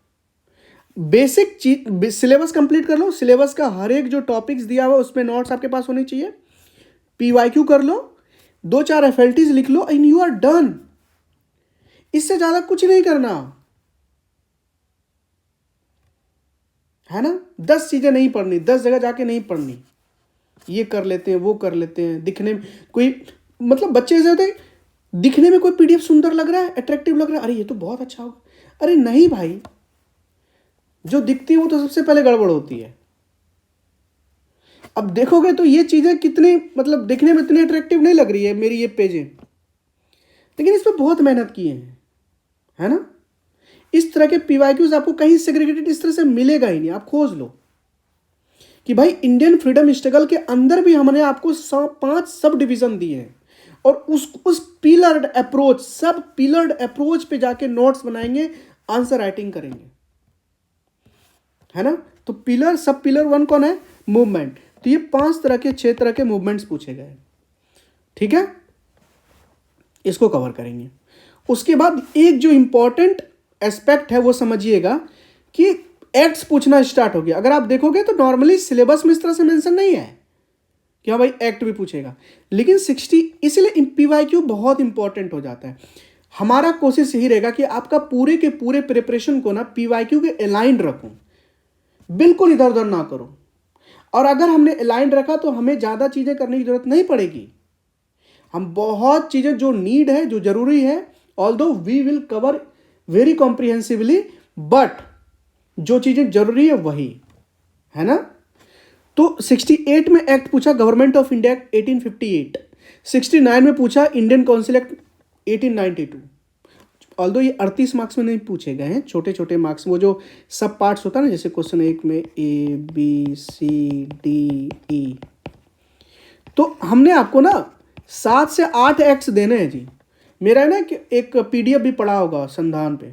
Speaker 1: बेसिक चीज सिलेबस कंप्लीट कर लो, सिलेबस का हर एक जो टॉपिक्स दिया हुआ उसमें नोट्स आपके पास होनी चाहिए, पीवाईक्यू कर लो, 2-4 एफएलटीज लिख लो एंड यू आर डन। इससे ज्यादा कुछ नहीं करना, है ना। 10 चीजें नहीं पढ़नी, 10 जगह जाके नहीं पढ़नी, ये कर लेते हैं वो कर लेते हैं, दिखने में कोई मतलब बच्चे ऐसे होते हैं, दिखने में कोई पीडीएफ सुंदर लग रहा है, अट्रैक्टिव लग रहा है, अरे ये तो बहुत अच्छा होगा, अरे नहीं भाई, जो दिखती है वो तो सबसे पहले गड़बड़ होती है। अब देखोगे तो ये चीजें कितनी मतलब दिखने में इतनी अट्रैक्टिव नहीं लग रही है मेरी ये पेजें, लेकिन इस पर बहुत मेहनत की है ना। इस तरह के पीवाईक्यूज आपको कहीं सेग्रीगेटेड इस तरह से मिलेगा ही नहीं, आप खोज लो कि भाई इंडियन फ्रीडम स्ट्रगल के अंदर भी हमने आपको 5 सब डिवीजन दिए हैं, और उस पिलर्ड अप्रोच, सब पिलर्ड अप्रोच पे जाके नोट्स बनाएंगे, आंसर राइटिंग करेंगे, है ना। तो पिलर, सब पिलर 1 कौन है, मूवमेंट। तो ये 5 तरह के 6 तरह के मूवमेंट्स पूछे गए, ठीक है, इसको कवर करेंगे। उसके बाद एक जो इंपॉर्टेंट एस्पेक्ट है वो समझिएगा कि एक्ट्स पूछना स्टार्ट हो गया। अगर आप देखोगे तो नॉर्मली सिलेबस में इस तरह से मेंशन नहीं है कि हाँ भाई एक्ट भी पूछेगा, लेकिन 60 इसलिए पीवाईक्यू बहुत इंपॉर्टेंट हो जाता है। हमारा कोशिश यही रहेगा कि आपका पूरे के पूरे प्रिपरेशन को ना पीवाईक्यू के अलाइंड रखूं, बिल्कुल इधर उधर ना करो। और अगर हमने अलाइंड रखा तो हमें ज़्यादा चीज़ें करने की जरूरत नहीं पड़ेगी, हम बहुत चीज़ें जो नीड है, जो जरूरी है, although we will cover very comprehensively, but जो चीज़ें जरूरी है वही, है ना। तो 68 में एक्ट पूछा, गवर्नमेंट ऑफ इंडिया एक्ट 1858। 69 में पूछा इंडियन काउंसिल एक्ट 1892। ऑल्दो ये 38 मार्क्स में नहीं पूछे गए हैं, छोटे छोटे मार्क्स, वो जो सब पार्ट्स होता है ना, जैसे क्वेश्चन 1 में ABCDE, तो हमने आपको ना 7 से 8 एक्ट्स देने हैं जी। मेरा है ना कि एक PDF भी पड़ा होगा संधान पे,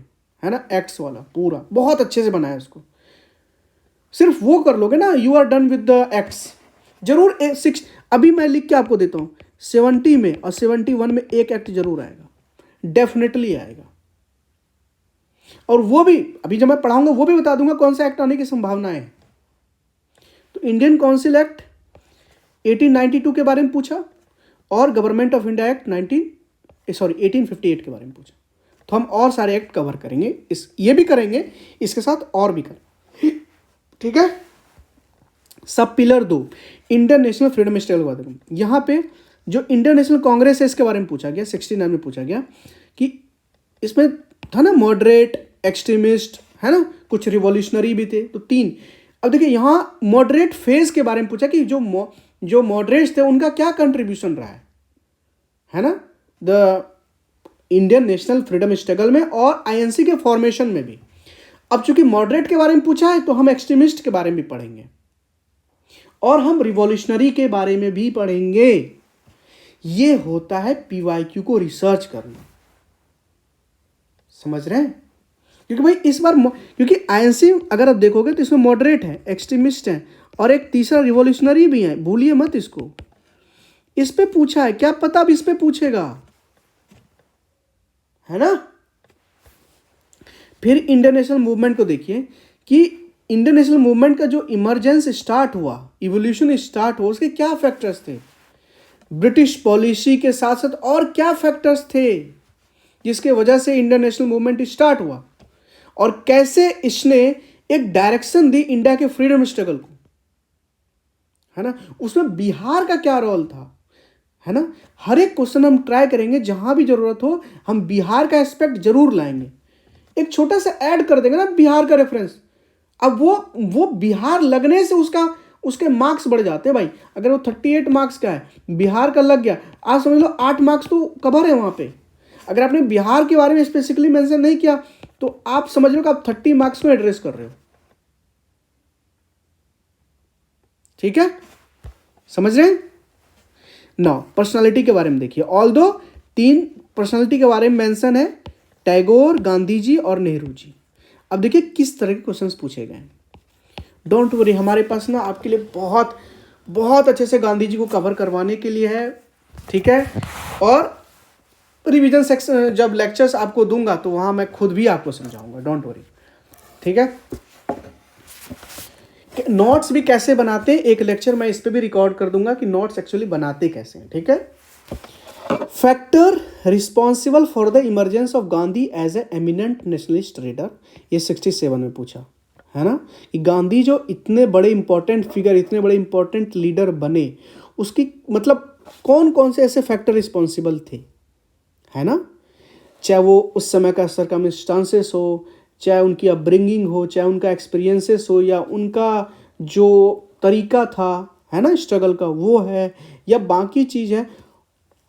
Speaker 1: है ना, एक्ट्स वाला पूरा बहुत अच्छे से बनाया है उसको, सिर्फ वो कर लोगे ना, you are done with the acts. जरूर 6 अभी मैं लिख के आपको देता हूँ, 70 में और 71 में एक एक्ट जरूर आएगा, डेफिनेटली आएगा। और वो भी अभी जब मैं पढ़ाऊंगा वो भी बता दूंगा कौन सा एक्ट आने की संभावना है। तो इंडियन काउंसिल एक्ट 1892 के बारे में पूछा, और गवर्नमेंट ऑफ इंडिया एक्ट 1858 के बारे में पूछा। तो हम और सारे एक्ट कवर करेंगे, ये भी करेंगे, इसके साथ और भी करेंगे, ठीक है। सब pillar 2 Indian national freedom struggle के बारे में, यहाँ पे जो इंडियन नेशनल कांग्रेस है इसके बारे में पूछा गया, 69 में पूछा गया कि इसमें था ना मॉडरेट, एक्सट्रीमिस्ट, है ना, कुछ रिवॉल्यूशनरी भी थे, तो 3। अब देखिए यहाँ मॉडरेट फेज के बारे में पूछा कि जो मॉडरेट्स थे उनका क्या कंट्रीब्यूशन रहा है ना, the Indian national freedom struggle में और INC के फॉर्मेशन में भी। अब चूंकि मॉडरेट के बारे में पूछा है तो हम एक्सट्रीमिस्ट के बारे में भी पढ़ेंगे, और हम रिवॉल्यूशनरी के बारे में भी पढ़ेंगे। ये होता है पीवाईक्यू को रिसर्च करना, समझ रहे हैं। क्योंकि भाई इस बार क्योंकि INC अगर आप देखोगे तो इसमें मॉडरेट है, एक्सट्रीमिस्ट है, और एक तीसरा रिवॉल्यूशनरी भी है, भूलिए मत इसको। इस पे पूछा है, क्या पता अब इस पे पूछेगा, है ना। फिर इंडियन नेशनल मूवमेंट को देखिए कि इंडियन नेशनल मूवमेंट का जो इमरजेंस स्टार्ट हुआ, इवोल्यूशन स्टार्ट हुआ, उसके क्या फैक्टर्स थे, ब्रिटिश पॉलिसी के साथ साथ और क्या फैक्टर्स थे जिसके वजह से इंडियन नेशनल मूवमेंट स्टार्ट हुआ, और कैसे इसने एक डायरेक्शन दी इंडिया के फ्रीडम स्ट्रगल को, है ना। उसमें बिहार का क्या रोल था, है ना। हर एक क्वेश्चन हम ट्राई करेंगे, जहां भी जरूरत हो हम बिहार का एस्पेक्ट जरूर लाएंगे, एक छोटा सा ऐड कर देंगे ना बिहार का रेफरेंस। अब वो बिहार लगने से उसके मार्क्स बढ़ जाते हैं भाई। अगर वो 38 मार्क्स का है, बिहार का लग गया, आज समझ लो 8 मार्क्स तो कवर है वहां पे। अगर आपने बिहार के बारे में स्पेसिफिकली मेंशन नहीं किया तो आप समझ लो कि आप 30 मार्क्स में एड्रेस कर रहे हो। ठीक है, समझ रहे हैं? नाउ पर्सनालिटी के बारे में देखिए, ऑल्दो 3 पर्सनालिटी के बारे में मेंशन है, टैगोर, गांधी जी और नेहरू जी। अब देखिए किस तरह के क्वेश्चंस पूछे गए हैं। डोंट वरी, हमारे पास ना आपके लिए बहुत बहुत अच्छे से गांधी जी को कवर करवाने के लिए है। ठीक है, और रिवीजन सेक्शन जब लेक्चर्स आपको दूंगा तो वहां मैं खुद भी आपको समझाऊंगा, डोंट वरी। ठीक है, नोट्स भी कैसे बनाते हैं एक लेक्चर मैं इस पे भी रिकॉर्ड कर दूंगा कि नोट्स एक्चुअली बनाते कैसे हैं। ठीक है, factor responsible for the emergence of Gandhi as a eminent nationalist leader, ये 67 में पूछा है ना, कि गांधी जो इतने बड़े इंपॉर्टेंट फिगर, इतने बड़े इंपॉर्टेंट लीडर बने, उसकी मतलब कौन कौन से ऐसे फैक्टर रिस्पॉन्सिबल थे, है ना। चाहे वो उस समय का सर्कमस्टांसेस हो, चाहे उनकी अपब्रिंगिंग हो, चाहे उनका एक्सपीरियंसेस हो, या उनका जो तरीका था, है ना, स्ट्रगल का, वो है, या बाकी चीज़ है।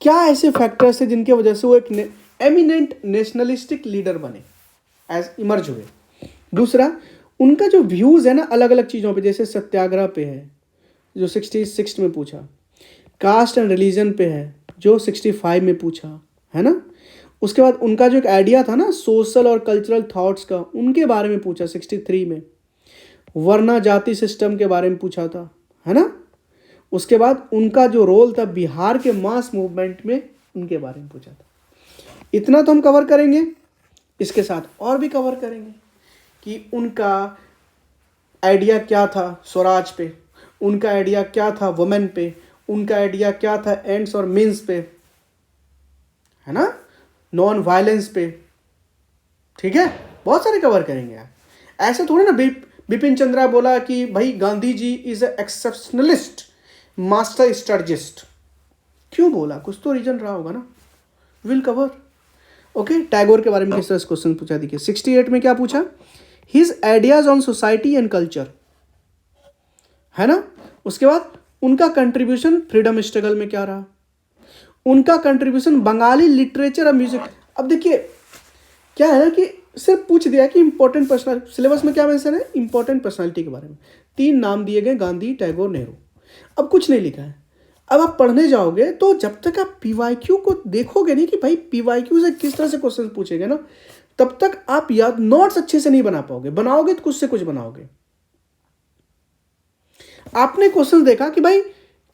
Speaker 1: क्या ऐसे फैक्टर्स हैं जिनके वजह से वो एक एमिनेंट नेशनलिस्टिक लीडर बने, एज इमर्ज हुए। दूसरा, उनका जो व्यूज़ है ना अलग अलग चीज़ों पे, जैसे सत्याग्रह पे है जो 66 में पूछा, कास्ट एंड रिलीजन पे है जो 65 में पूछा, है ना। उसके बाद उनका जो एक आइडिया था ना सोशल और कल्चरल थॉट्स का, उनके बारे में पूछा 63 में। वर्णा जाति सिस्टम के बारे में पूछा था, है ना। उसके बाद उनका जो रोल था बिहार के मास मूवमेंट में, उनके बारे में पूछा था। इतना तो हम कवर करेंगे, इसके साथ और भी कवर करेंगे कि उनका आइडिया क्या था स्वराज पे, उनका आइडिया क्या था वुमेन पे, उनका आइडिया क्या था एंड्स और मीन्स पे, है ना, नॉन वायलेंस पे। ठीक है, बहुत सारे कवर करेंगे यार। ऐसे थोड़ी ना बिपिन चंद्रा बोला कि भाई Gandhi ji is a एक्सेप्शनलिस्ट master strategist. क्यों बोला, कुछ तो रीजन रहा होगा ना, विल कवर। ओके, टैगोर के बारे में किस तरह से क्वेश्चन पूछा, देखिए 68 में क्या पूछा, his ideas on society and culture, है ना। उसके बाद उनका कंट्रीब्यूशन फ्रीडम स्ट्रगल में क्या रहा, उनका कंट्रीब्यूशन बंगाली लिटरेचर और म्यूजिक। अब देखिए क्या है ना कि सिर्फ पूछ दिया कि इंपॉर्टेंट पर्सनल, सिलेबस में क्या मेंशन है, इंपॉर्टेंट पर्सनालिटी के बारे में 3 नाम दिए गए, गांधी, टैगोर, नेहरू। अब कुछ नहीं लिखा है। अब आप पढ़ने जाओगे तो जब तक आप पीवाईक्यू को देखोगे नहीं कि भाई पीवाईक्यू से किस तरह से क्वेश्चन पूछेंगे ना, तब तक आप याद नोट्स अच्छे से नहीं बना पाओगे। बनाओगे तो कुछ से कुछ बनाओगे। आपने क्वेश्चन देखा कि भाई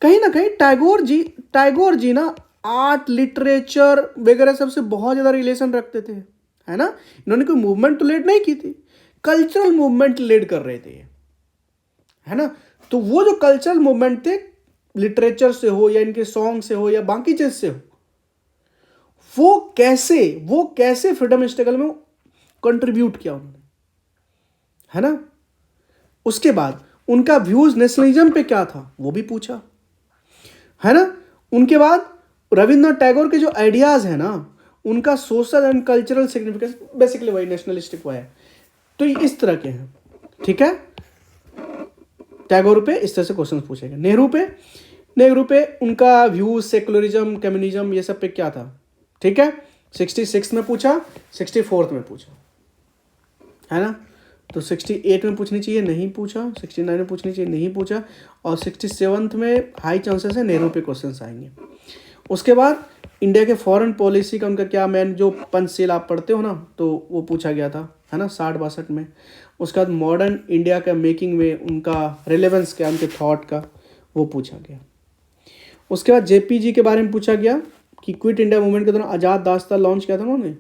Speaker 1: कहीं ना कहीं टैगोर जी ना आर्ट, लिटरेचर वगैरह सबसे बहुत ज़्यादा रिलेशन रखते थे, है ना। इन्होंने कोई मूवमेंट तो लीड नहीं की थी, कल्चरल मूवमेंट लीड कर रहे थे, है ना। तो वो जो कल्चरल मूवमेंट थे, लिटरेचर से हो या इनके सॉन्ग से हो या बाकी चीज से हो, वो कैसे फ्रीडम स्ट्रगल में कंट्रीब्यूट किया उन्होंने, है ना। उसके बाद उनका व्यूज नेशनलिज्म पे क्या था वो भी पूछा, है ना। उनके बाद रविंद्रनाथ टैगोर के जो आइडियाज है ना, उनका social and cultural significance, basically वही नेशनलिस्टिक है। तो ये इस तरह के हैं। ठीक है, टैगोर पे इस तरह से क्वेश्चन पूछेंगे। नेहरू पे उनका व्यू सेकुलरिज्म, कम्युनिज्म, ये सब पे क्या था। ठीक है, 66 में पूछा, 64 में पूछा, है ना। तो 68 में पूछनी चाहिए, नहीं पूछा। 69 में पूछनी चाहिए, नहीं पूछा। और 67 में हाई चांसेस है नेहरू पे क्वेश्चन आएंगे। उसके बाद इंडिया के फॉरेन पॉलिसी का उनका क्या, मैन जो पंचशील आप पढ़ते हो ना, तो वो पूछा गया था, है ना, 60-62 में। उसके बाद मॉडर्न इंडिया का मेकिंग में उनका रिलेवेंस क्या, उनके थॉट का, वो पूछा गया। उसके बाद जेपी जी के बारे में पूछा गया कि क्विट इंडिया मूवमेंट के दौरान आज़ाद दास्ता लॉन्च किया था उन्होंने,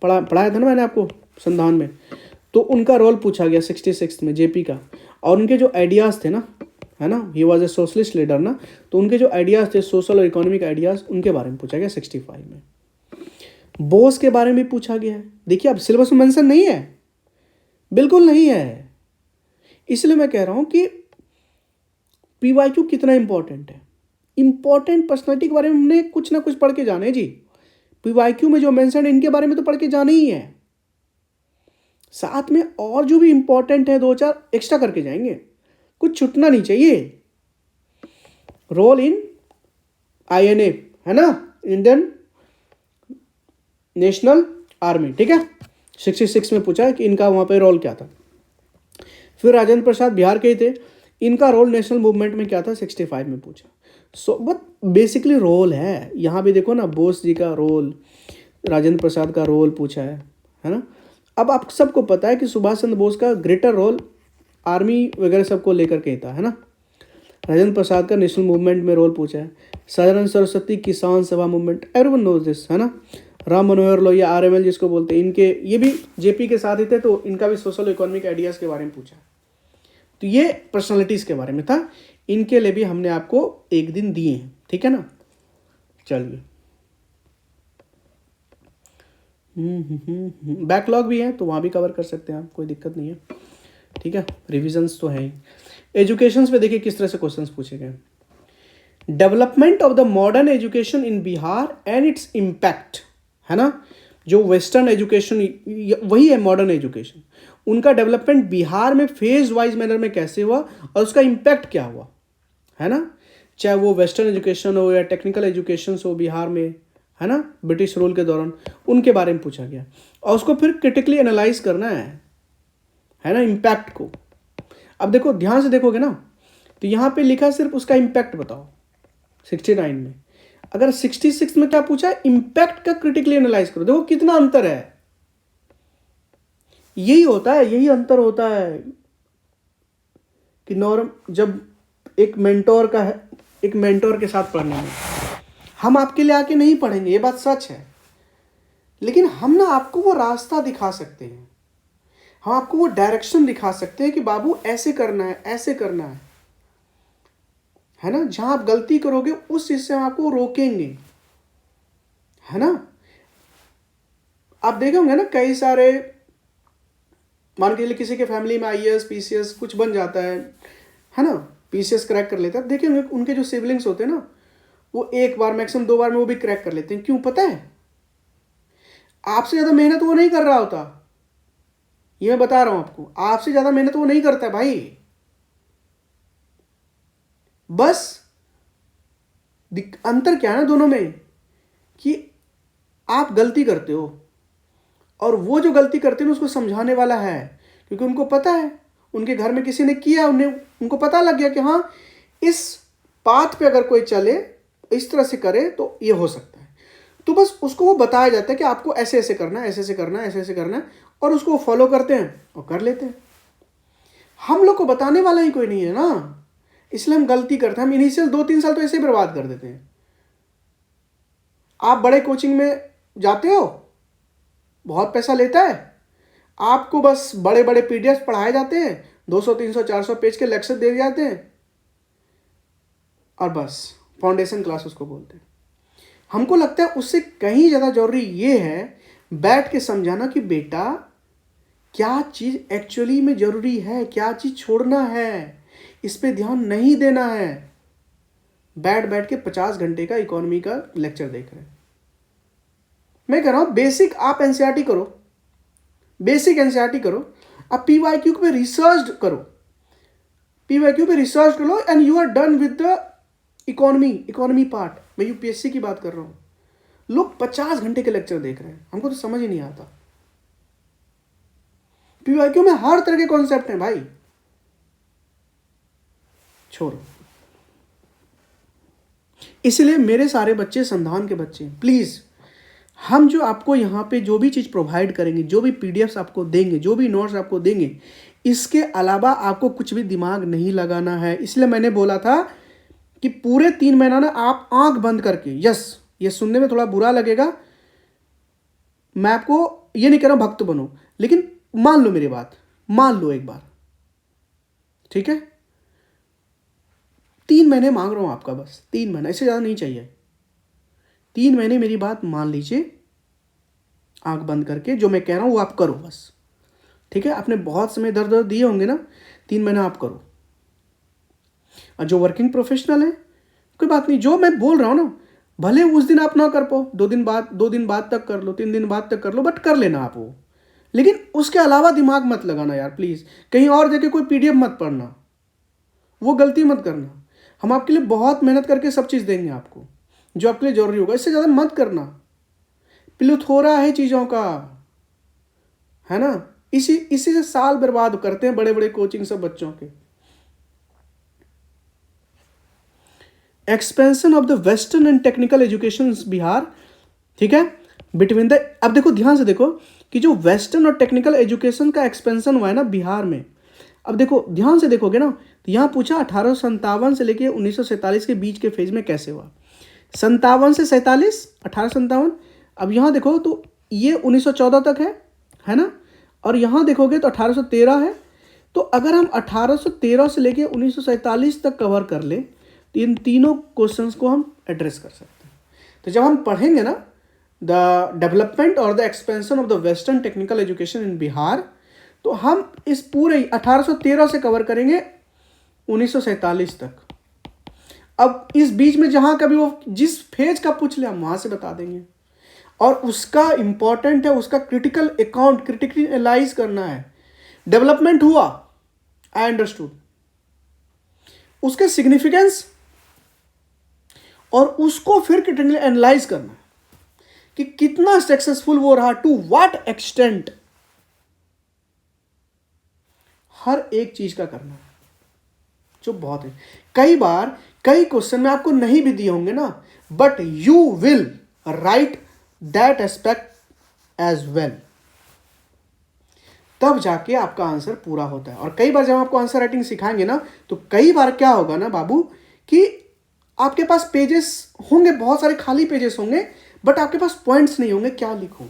Speaker 1: पढ़ाया था ना मैंने आपको संविधान में। तो उनका रोल पूछा गया 66 में जेपी का। और उनके जो आइडियाज़ थे ना, है ना, he was a socialist leader ना, तो उनके जो आइडियाज़ थे सोशल और इकोनॉमिक आइडियाज़, उनके बारे में पूछा गया 65 में। बोस के बारे में पूछा गया है। देखिए अब सिलेबस में मेंशन नहीं है, बिल्कुल नहीं है। इसलिए मैं कह रहा हूं कि पीवाईक्यू कितना इंपॉर्टेंट है। इंपॉर्टेंट पर्सनालिटी के बारे में हमने कुछ ना कुछ पढ़ के जाने जी। पीवाईक्यू में जो मेंशन है इनके बारे में तो पढ़ के जाना ही है, साथ में और जो भी इंपॉर्टेंट है 2-4 एक्स्ट्रा करके जाएंगे, कुछ छूटना नहीं चाहिए। रोल इन आईएनए, है ना, इंडियन नेशनल आर्मी, ठीक है। 66 में पूछा है कि इनका वहाँ पे रोल क्या था। फिर राजेंद्र प्रसाद बिहार के ही थे, इनका रोल नेशनल मूवमेंट में क्या था, 65 में पूछा। सो बट बेसिकली रोल है, यहाँ भी देखो ना, बोस जी का रोल, राजेंद्र प्रसाद का रोल पूछा है ना। अब आप सबको पता है कि सुभाष चंद्र बोस का ग्रेटर रोल आर्मी वगैरह सबको लेकर के था, है ना। राजेंद्र प्रसाद का नेशनल मूवमेंट में रोल पूछा है। सदानंद सरस्वती किसान सभा मूवमेंट, एवरीवन नोज दिस, है ना। राम मनोहर लोहिया आरएमएल जिसको बोलते हैं, इनके ये भी जेपी के साथ ही थे, तो इनका भी सोशल इकोनॉमिक आइडियाज़ के बारे में पूछा। तो ये पर्सनालिटीज़ के बारे में था, इनके लिए भी हमने आपको एक दिन दिए हैं, ठीक है ना। चलिए, बैकलॉग भी है तो वहाँ भी कवर कर सकते हैं आप, कोई दिक्कत नहीं है, ठीक है। रिविजन्स तो है ही। एजुकेशन पे देखिए किस तरह से क्वेश्चंस पूछे गए। Development of the modern education in Bihar and its impact, है ना। जो वेस्टर्न एजुकेशन वही है मॉडर्न एजुकेशन, उनका डेवलपमेंट बिहार में फेज वाइज मैनर में कैसे हुआ और उसका इम्पैक्ट क्या हुआ, है ना। चाहे वो वेस्टर्न एजुकेशन हो या टेक्निकल एजुकेशन हो बिहार में, है ना, ब्रिटिश रूल के दौरान, उनके बारे में पूछा गया और उसको फिर क्रिटिकली एनालाइज करना है ना, इम्पैक्ट को। अब देखो ध्यान से देखोगे ना, तो यहाँ पे लिखा सिर्फ उसका इम्पैक्ट बताओ 69 में। अगर 66 में क्या पूछा, इम्पैक्ट का क्रिटिकली एनालाइज करो। देखो कितना अंतर है, यही होता है, यही अंतर होता है कि नॉर्म जब एक मेंटोर का है, एक मेंटोर के साथ पढ़ने में, हम आपके लिए आके नहीं पढ़ेंगे, ये बात सच है, लेकिन हम ना आपको वो रास्ता दिखा सकते हैं, हम आपको वो डायरेक्शन दिखा सकते हैं कि बाबू ऐसे करना है, ऐसे करना है ना। जहां आप गलती करोगे उस चीज से हम आपको रोकेंगे, है ना। आप देखे होंगे ना, कई सारे, मान के लिए किसी के फैमिली में आईएएस पीसीएस कुछ बन जाता है ना, पीसीएस क्रैक कर लेता है। देखे होंगे उनके जो सिबलिंग्स होते हैं ना, वो एक बार मैक्सिमम 2 बार में वो भी क्रैक कर लेते हैं। क्यों पता है, आपसे ज़्यादा मेहनत वो नहीं कर रहा होता, ये मैं बता रहा हूं आपको, आपसे ज़्यादा मेहनत वो नहीं करता है भाई, बस अंतर क्या है ना दोनों में, कि आप गलती करते हो और वो जो गलती करते हैं उसको समझाने वाला है, क्योंकि उनको पता है, उनके घर में किसी ने किया, उनको पता लग गया कि हाँ इस पाथ पे अगर कोई चले, इस तरह से करे तो ये हो सकता है। तो बस उसको वो बताया जाता है कि आपको ऐसे ऐसे करना है, ऐसे ऐसे करना है, ऐसे ऐसे करना है, और उसको फॉलो करते हैं और कर लेते हैं। हम लोग को बताने वाला ही कोई नहीं है ना, इसलिए हम गलती करते हैं। हम इनिशियल 2-3 साल तो ऐसे ही बर्बाद कर देते हैं। आप बड़े कोचिंग में जाते हो, बहुत पैसा लेता है, आपको बस बड़े बड़े पीडीएफ पढ़ाए जाते हैं, 200 300 400 पेज के लेक्चर दे जाते हैं, और बस फाउंडेशन क्लास उसको बोलते हैं। हमको लगता है उससे कहीं ज़्यादा जरूरी ये है बैठ के समझाना कि बेटा क्या चीज़ एक्चुअली में ज़रूरी है, क्या चीज़ छोड़ना है, इस पे ध्यान नहीं देना है। बैठ बैठ के 50 घंटे का इकोनॉमी का लेक्चर देख रहे हैं। मैं कह रहा हूं बेसिक आप एनसीईआरटी करो, बेसिक एनसीईआरटी करो, आप पीवाईक्यू पे रिसर्च करो, पीवाईक्यू पे रिसर्च कर लो, and you are done with the economy part. मैं यूपीएससी की बात कर रहा हूं। लोग 50 घंटे के लेक्चर देख रहे हैं, हमको तो समझ ही नहीं आता। पीवाईक्यू में हर तरह के कॉन्सेप्ट हैं भाई, छोड़ो। इसलिए मेरे सारे बच्चे संधान के बच्चे हैं, प्लीज़ हम जो आपको यहाँ पे जो भी चीज़ प्रोवाइड करेंगे, जो भी पीडीएफ्स आपको देंगे, जो भी नोट्स आपको देंगे, इसके अलावा आपको कुछ भी दिमाग नहीं लगाना है। इसलिए मैंने बोला था कि पूरे 3 महीना ना आप आंख बंद करके, यस ये सुनने में थोड़ा बुरा लगेगा, मैं आपको ये नहीं कह रहा भक्त बनो, लेकिन मान लो मेरी बात, मान लो एक बार, ठीक है। 3 महीने मांग रहा हूं आपका, बस 3 महीना, इससे ज़्यादा नहीं चाहिए। 3 महीने मेरी बात मान लीजिए, आंख बंद करके जो मैं कह रहा हूं वो आप करो बस, ठीक है। आपने बहुत समय दर्द दर्द दिए होंगे ना, 3 महीना आप करो। और जो वर्किंग प्रोफेशनल है, कोई बात नहीं, जो मैं बोल रहा हूं ना, भले उस दिन आप ना कर पाओ, 2 दिन बाद तक कर लो, 3 दिन बाद तक कर लो, बट कर लेना आप वो। लेकिन उसके अलावा दिमाग मत लगाना यार प्लीज़, कहीं और देखे कोई पीडीएफ मत पढ़ना, वो गलती मत करना। हम आपके लिए बहुत मेहनत करके सब चीज़ देंगे आपको, जो आपके लिए जरूरी होगा, इससे ज़्यादा मत करना। प्लुथोरा है चीज़ों का, है ना। इसी से साल बर्बाद करते हैं बड़े बड़े कोचिंग सब बच्चों के। Expansion of the western and technical education Bihar, ठीक है, बिटवीन द, अब देखो ध्यान से देखो कि जो वेस्टर्न और टेक्निकल एजुकेशन का एक्सपेंशन हुआ है ना बिहार में, अब देखो ध्यान से देखोगे ना तो यहाँ पूछा 1857 से लेके 1947 के बीच के फेज में कैसे हुआ। 57 से 47, 1857। अब यहाँ देखो तो ये 1914 तक है ना, और यहाँ देखोगे तो 1813 है। तो अगर हम 1813 से लेके 1947 तक कवर कर ले तो इन तीनों क्वेश्चंस को हम एड्रेस कर सकते हैं। तो जब हम पढ़ेंगे ना द डेवलपमेंट और the expansion of the western technical education in Bihar, तो हम इस पूरे 1813 से कवर करेंगे 1947 तक। अब इस बीच में जहां कभी वो जिस फेज का पूछ ले हम वहां से बता देंगे, और उसका इंपॉर्टेंट है, उसका क्रिटिकल अकाउंट क्रिटिकली एनालाइज करना है। डेवलपमेंट हुआ, आई अंडरस्टूड, उसके सिग्निफिकेंस, और उसको फिर क्रिटिकली एनालाइज करना है कि कितना सक्सेसफुल वो रहा, टू व्हाट एक्सटेंट, हर एक चीज का करना है जो बहुत है। कई बार कई क्वेश्चन में आपको नहीं भी दिए होंगे ना, but you will write that aspect as well, तब जाके आपका आंसर पूरा होता है। और कई बार जब आपको आंसर राइटिंग सिखाएंगे ना, तो कई बार क्या होगा ना बाबू कि आपके पास पेजेस होंगे, बहुत सारे खाली पेजेस होंगे, बट आपके पास पॉइंट्स नहीं होंगे, क्या लिखूं।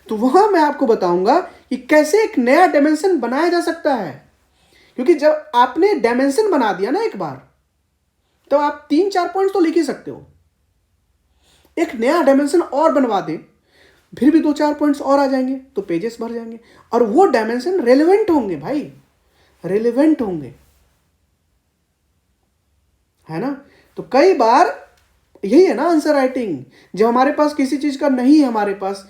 Speaker 1: तो वहां मैं आपको बताऊंगा कि कैसे एक नया डायमेंशन बनाया जा सकता है। क्योंकि जब आपने डायमेंशन बना दिया ना एक बार, तो आप 3-4 पॉइंट्स तो लिख ही सकते हो। एक नया डायमेंशन और बनवा दें, फिर भी 2-4 पॉइंट्स और आ जाएंगे, तो पेजेस भर जाएंगे, और वो डायमेंशन रेलेवेंट होंगे भाई, रेलेवेंट होंगे, है ना। तो कई बार यही है ना आंसर राइटिंग, जब हमारे पास किसी चीज का नहीं है, हमारे पास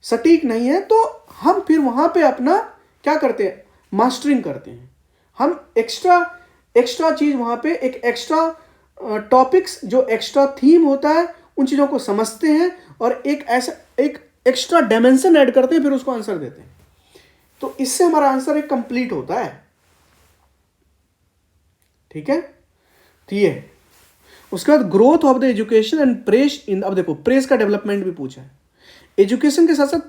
Speaker 1: सटीक नहीं है, तो हम फिर वहां पे अपना क्या करते हैं, मास्टरिंग करते हैं। हम एक्स्ट्रा चीज वहां पे एक एक्स्ट्रा टॉपिक्स जो एक्स्ट्रा थीम होता है उन चीजों को समझते हैं, और एक ऐसा एक एक्स्ट्रा डायमेंशन ऐड करते हैं, फिर उसको आंसर देते हैं। तो इससे हमारा आंसर एक कंप्लीट होता है, ठीक है। तो ये उसके बाद growth of the education and press in, अब देखो प्रेस का डेवलपमेंट भी पूछा है। एजुकेशन के साथ साथ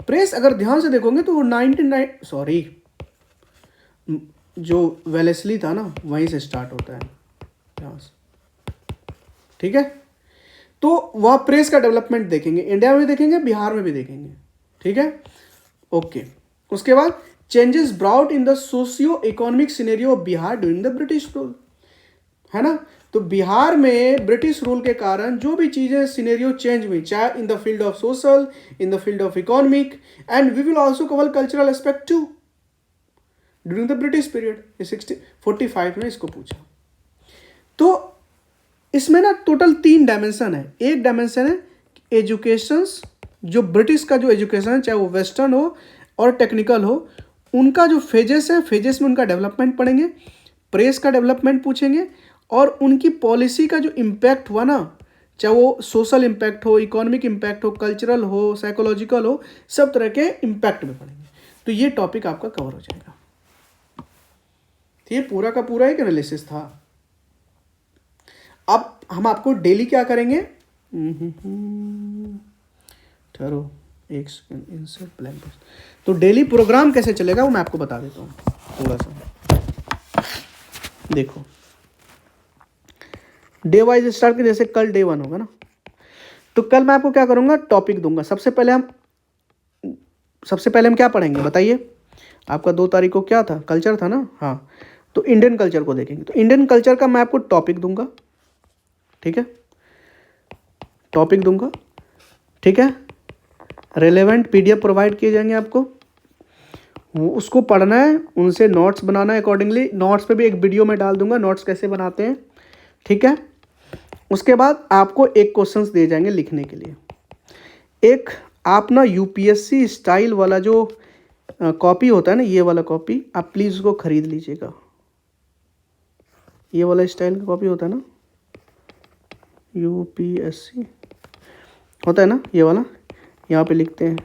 Speaker 1: प्रेस अगर ध्यान से देखोगे तो 19 जो वेलेस्ली था ना वहीं से स्टार्ट होता है यहाँ से, ठीक है। तो वह प्रेस का डेवलपमेंट देखेंगे, इंडिया में भी देखेंगे, बिहार में भी देखेंगे, ठीक है, ओके। उसके बाद changes brought in the socio economic scenario of Bihar during the British rule, है ना। तो बिहार में ब्रिटिश रूल के कारण जो भी चीजें सिनेरियो चेंज हुई, चाहे in the field of social, in the field of economic, and we will also cover cultural aspect too during the British period. 1645 में इसको पूछा। तो इसमें ना टोटल 3 डायमेंशन है। एक डायमेंशन है एजुकेशंस, जो ब्रिटिश का जो एजुकेशन है, चाहे वो वेस्टर्न हो और टेक्निकल हो, उनका जो फेजेस है, फेजेस में उनका डेवलपमेंट पढ़ेंगे। प्रेस का डेवलपमेंट पूछेंगे, और उनकी पॉलिसी का जो इम्पैक्ट हुआ ना, चाहे वो सोशल इम्पैक्ट हो, इकोनॉमिक इम्पैक्ट हो, कल्चरल हो, साइकोलॉजिकल हो, सब तरह के इम्पैक्ट में पढ़ेंगे। तो ये टॉपिक आपका कवर हो जाएगा। तो ये पूरा का पूरा एक एनालिसिस था। अब हम आपको डेली क्या करेंगे, ठहरो एक सेकंड, इंसर्ट ब्लैंक। तो डेली प्रोग्राम कैसे चलेगा वो मैं आपको बता देता हूँ थोड़ा सा। देखो डे वाइज स्टार्ट के, जैसे कल डे 1 होगा ना, तो कल मैं आपको क्या करूंगा, टॉपिक दूंगा। सबसे पहले हम क्या पढ़ेंगे बताइए। आपका 2 तारीख को क्या था, कल्चर था ना, हाँ। तो इंडियन कल्चर को देखेंगे। तो इंडियन कल्चर का मैं आपको टॉपिक दूंगा, ठीक है, टॉपिक दूंगा, ठीक है। रेलेवेंट पीडीएफ प्रोवाइड किए जाएंगे आपको, वो उसको पढ़ना है, उनसे नोट्स बनाना है अकॉर्डिंगली। नोट्स पे भी एक वीडियो में डाल दूंगा, नोट्स कैसे बनाते हैं, ठीक है। उसके बाद आपको एक क्वेश्चंस दिए जाएंगे लिखने के लिए। एक आप ना यूपीएससी स्टाइल वाला जो कॉपी होता है ना, ये वाला कॉपी आप प्लीज़ उसको खरीद लीजिएगा। ये वाला स्टाइल का कॉपी होता है ना यूपीएससी, होता है ना, ये वाला यहाँ पे लिखते हैं,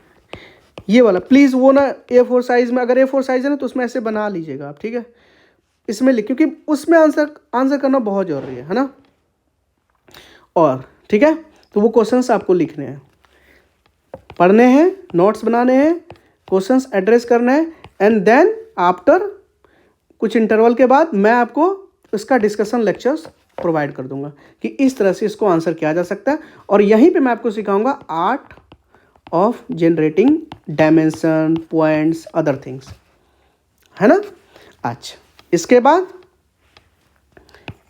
Speaker 1: ये वाला प्लीज़ वो ना A4 साइज़ में, अगर A4 साइज़ है ना तो उसमें ऐसे बना लीजिएगा आप, ठीक है, इसमें लिख, क्योंकि उसमें आंसर करना बहुत ज़रूरी है ना। और ठीक है, तो वो क्वेश्चंस आपको लिखने हैं, पढ़ने हैं, नोट्स बनाने हैं, क्वेश्चंस एड्रेस करना है, एंड देन आफ्टर कुछ इंटरवल के बाद मैं आपको इसका डिस्कशन लेक्चर्स प्रोवाइड कर दूंगा कि इस तरह से इसको आंसर किया जा सकता है। और यहीं पे मैं आपको सिखाऊंगा art of generating dimension, points, other things, है ना। अच्छा, इसके बाद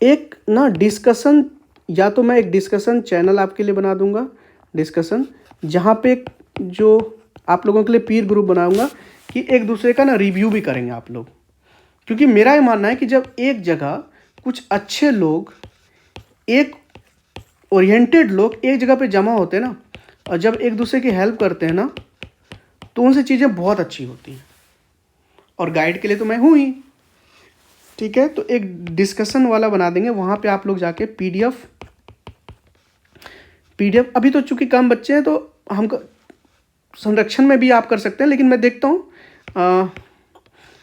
Speaker 1: एक ना डिस्कशन, या तो मैं एक डिस्कशन चैनल आपके लिए बना दूंगा, डिस्कशन, जहाँ पे जो आप लोगों के लिए पीर ग्रुप बनाऊंगा कि एक दूसरे का ना रिव्यू भी करेंगे आप लोग। क्योंकि मेरा ये मानना है कि जब एक जगह कुछ अच्छे लोग, एक ओरिएंटेड लोग एक जगह पे जमा होते हैं ना, और जब एक दूसरे की हेल्प करते हैं ना, तो उनसे चीज़ें बहुत अच्छी होती हैं। और गाइड के लिए तो मैं हूँ ही, ठीक है। तो एक डिस्कशन वाला बना देंगे, वहाँ पे आप लोग जाके पीडीएफ, अभी तो चूंकि कम बच्चे हैं तो हम संरक्षण में भी आप कर सकते हैं, लेकिन मैं देखता हूँ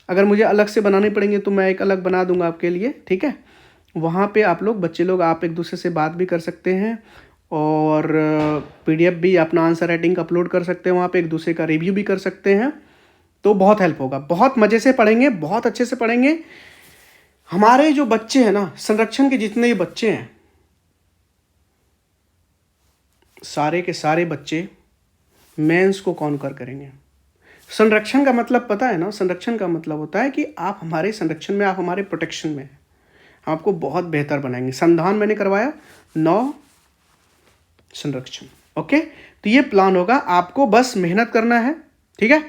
Speaker 1: अगर मुझे अलग से बनाने पड़ेंगे तो मैं एक अलग बना दूंगा आपके लिए, ठीक है। वहाँ पे आप लोग, बच्चे लोग, आप एक दूसरे से बात भी कर सकते हैं, और पीडीएफ भी अपना आंसर राइटिंग अपलोड कर सकते हैं, वहाँ पे एक दूसरे का रिव्यू भी कर सकते हैं। तो बहुत हेल्प होगा, बहुत मज़े से पढ़ेंगे, बहुत अच्छे से पढ़ेंगे। हमारे जो बच्चे हैं ना, संरक्षण के जितने भी बच्चे हैं, सारे के सारे बच्चे मेंस को कॉन्कर करेंगे। संरक्षण का मतलब पता है ना, संरक्षण का मतलब होता है कि आप हमारे संरक्षण में, आप हमारे प्रोटेक्शन में, हम आपको बहुत बेहतर बनाएंगे। संधान मैंने करवाया 9 संरक्षण, ओके। तो ये प्लान होगा, आपको बस मेहनत करना है, ठीक है।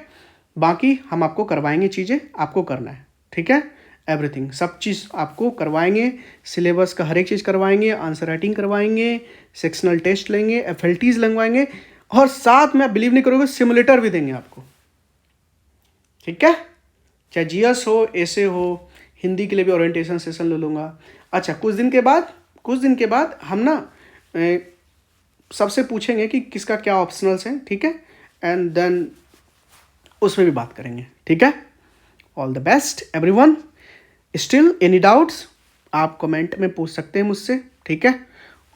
Speaker 1: बाकी हम आपको करवाएंगे, चीज़ें आपको करना है, ठीक है। एवरीथिंग, सब चीज़ आपको करवाएंगे, सिलेबस का हर एक चीज़ करवाएंगे, आंसर राइटिंग करवाएंगे, सेक्शनल टेस्ट लेंगे, FLTs लगवाएंगे, और साथ में आप बिलीव नहीं करोगे सिमुलेटर भी देंगे आपको, ठीक है। चाहे GS हो, ऐसे हो, हिंदी के लिए भी ओरिएंटेशन सेशन ले लूँगा। अच्छा, कुछ दिन के बाद हम ना सबसे पूछेंगे कि किसका क्या ऑप्शनल्स हैं, ठीक है, एंड देन उसमें भी बात करेंगे, ठीक है। All the best everyone. Still any doubts आप कमेंट में पूछ सकते हैं मुझसे, ठीक है।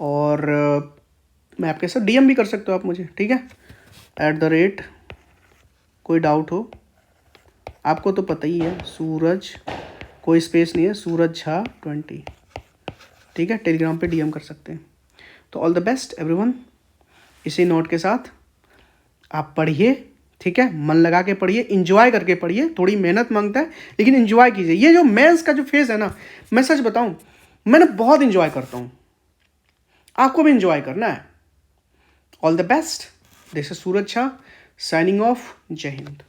Speaker 1: और मैं आपके साथ DM भी कर सकते हो आप मुझे, ठीक है, @ कोई डाउट हो, आपको तो पता ही है, सूरज, कोई स्पेस नहीं है, सूरज झा 20, ठीक है। टेलीग्राम पे DM कर सकते हैं। तो ऑल द बेस्ट एवरीवन। इसी नोट के साथ आप पढ़िए, ठीक है, मन लगा के पढ़िए, इंजॉय करके पढ़िए, थोड़ी मेहनत मांगता है लेकिन इंजॉय कीजिए। ये जो मेंस का जो फेज है ना, मैं सच बताऊं, मैंने बहुत इंजॉय करता हूं, आपको भी इंजॉय करना है। All the best. This is Suraj Jha signing off. जय हिंद।